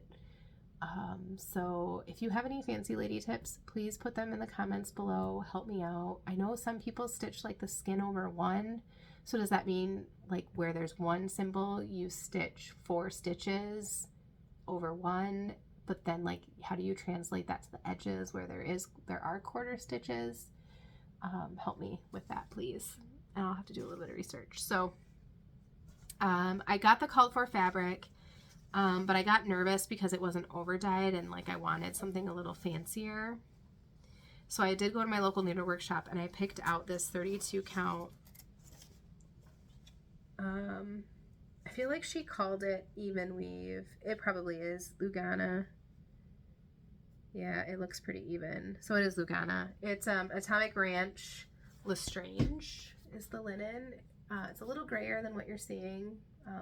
So if you have any fancy lady tips, please put them in the comments below. Help me out. I know some people stitch like the skin over one. So does that mean like where there's one symbol, you stitch 4 stitches over one? But then like, how do you translate that to the edges where there are quarter stitches? Help me with that, please. And I'll have to do a little bit of research. So I got the called for fabric, but I got nervous because it wasn't over dyed and like I wanted something a little fancier. So I did go to my local needle workshop and I picked out this 32 count. I feel like she called it even weave. It probably is Lugana. Yeah, it looks pretty even. So it is Lugana. It's Atomic Ranch Lestrange is the linen. It's a little grayer than what you're seeing,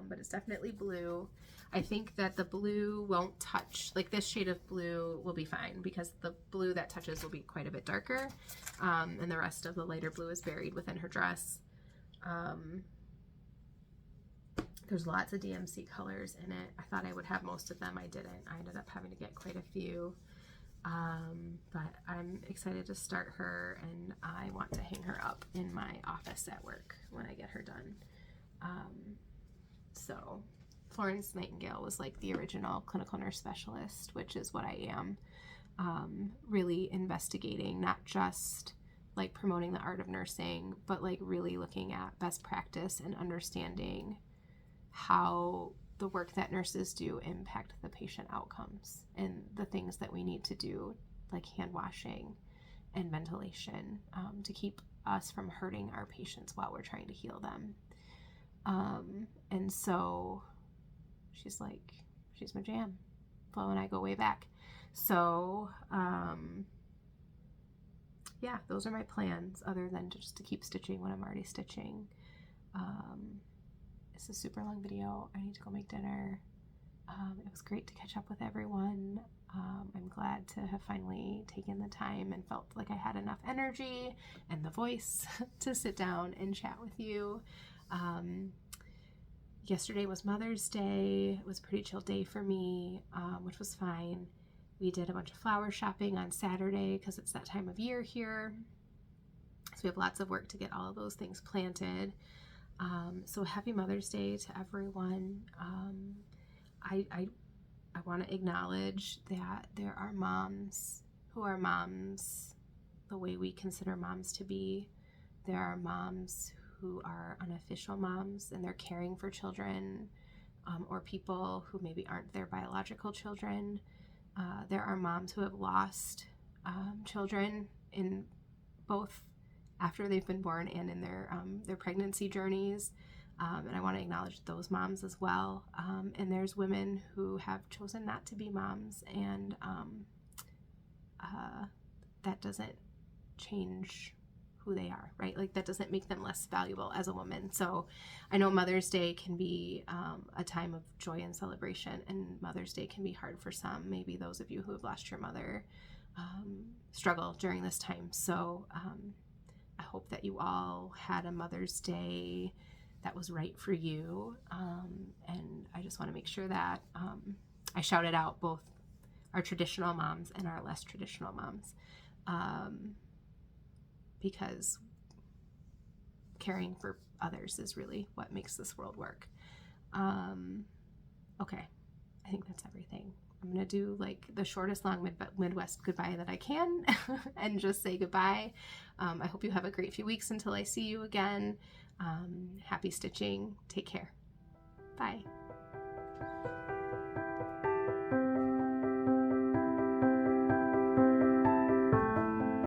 but it's definitely blue. I think that the blue won't touch, like this shade of blue will be fine because the blue that touches will be quite a bit darker, and the rest of the lighter blue is buried within her dress. There's lots of DMC colors in it. I thought I would have most of them. I didn't. I ended up having to get quite a few. But I'm excited to start her, and I want to hang her up in my office at work when I get her done. So Florence Nightingale was like the original clinical nurse specialist, which is what I am, really investigating, not just like promoting the art of nursing, but like really looking at best practice and understanding how the work that nurses do impact the patient outcomes and the things that we need to do, like hand washing and ventilation, to keep us from hurting our patients while we're trying to heal them. And so she's my jam. Flo and I go way back. So, yeah, those are my plans, other than just to keep stitching when I'm already stitching. It's a super long video. I need to go make dinner. It was great to catch up with everyone. I'm glad to have finally taken the time and felt like I had enough energy and the voice to sit down and chat with you. Yesterday was Mother's Day. It was a pretty chill day for me, which was fine. We did a bunch of flower shopping on Saturday because it's that time of year here. So we have lots of work to get all of those things planted. So happy Mother's Day to everyone. I want to acknowledge that there are moms who are moms the way we consider moms to be. There are moms who are unofficial moms and they're caring for children, or people who maybe aren't their biological children. There are moms who have lost children in both after they've been born and in their pregnancy journeys. And I want to acknowledge those moms as well. And there's women who have chosen not to be moms, and that doesn't change who they are, right? Like that doesn't make them less valuable as a woman. So I know Mother's Day can be a time of joy and celebration, and Mother's Day can be hard for some. Maybe those of you who have lost your mother struggle during this time. So I hope that you all had a Mother's Day that was right for you. And I just want to make sure that I shouted out both our traditional moms and our less traditional moms, because caring for others is really what makes this world work. Okay, I think that's everything. I'm going to do like the shortest long Midwest goodbye that I can and just say goodbye. I hope you have a great few weeks until I see you again. Happy stitching. Take care.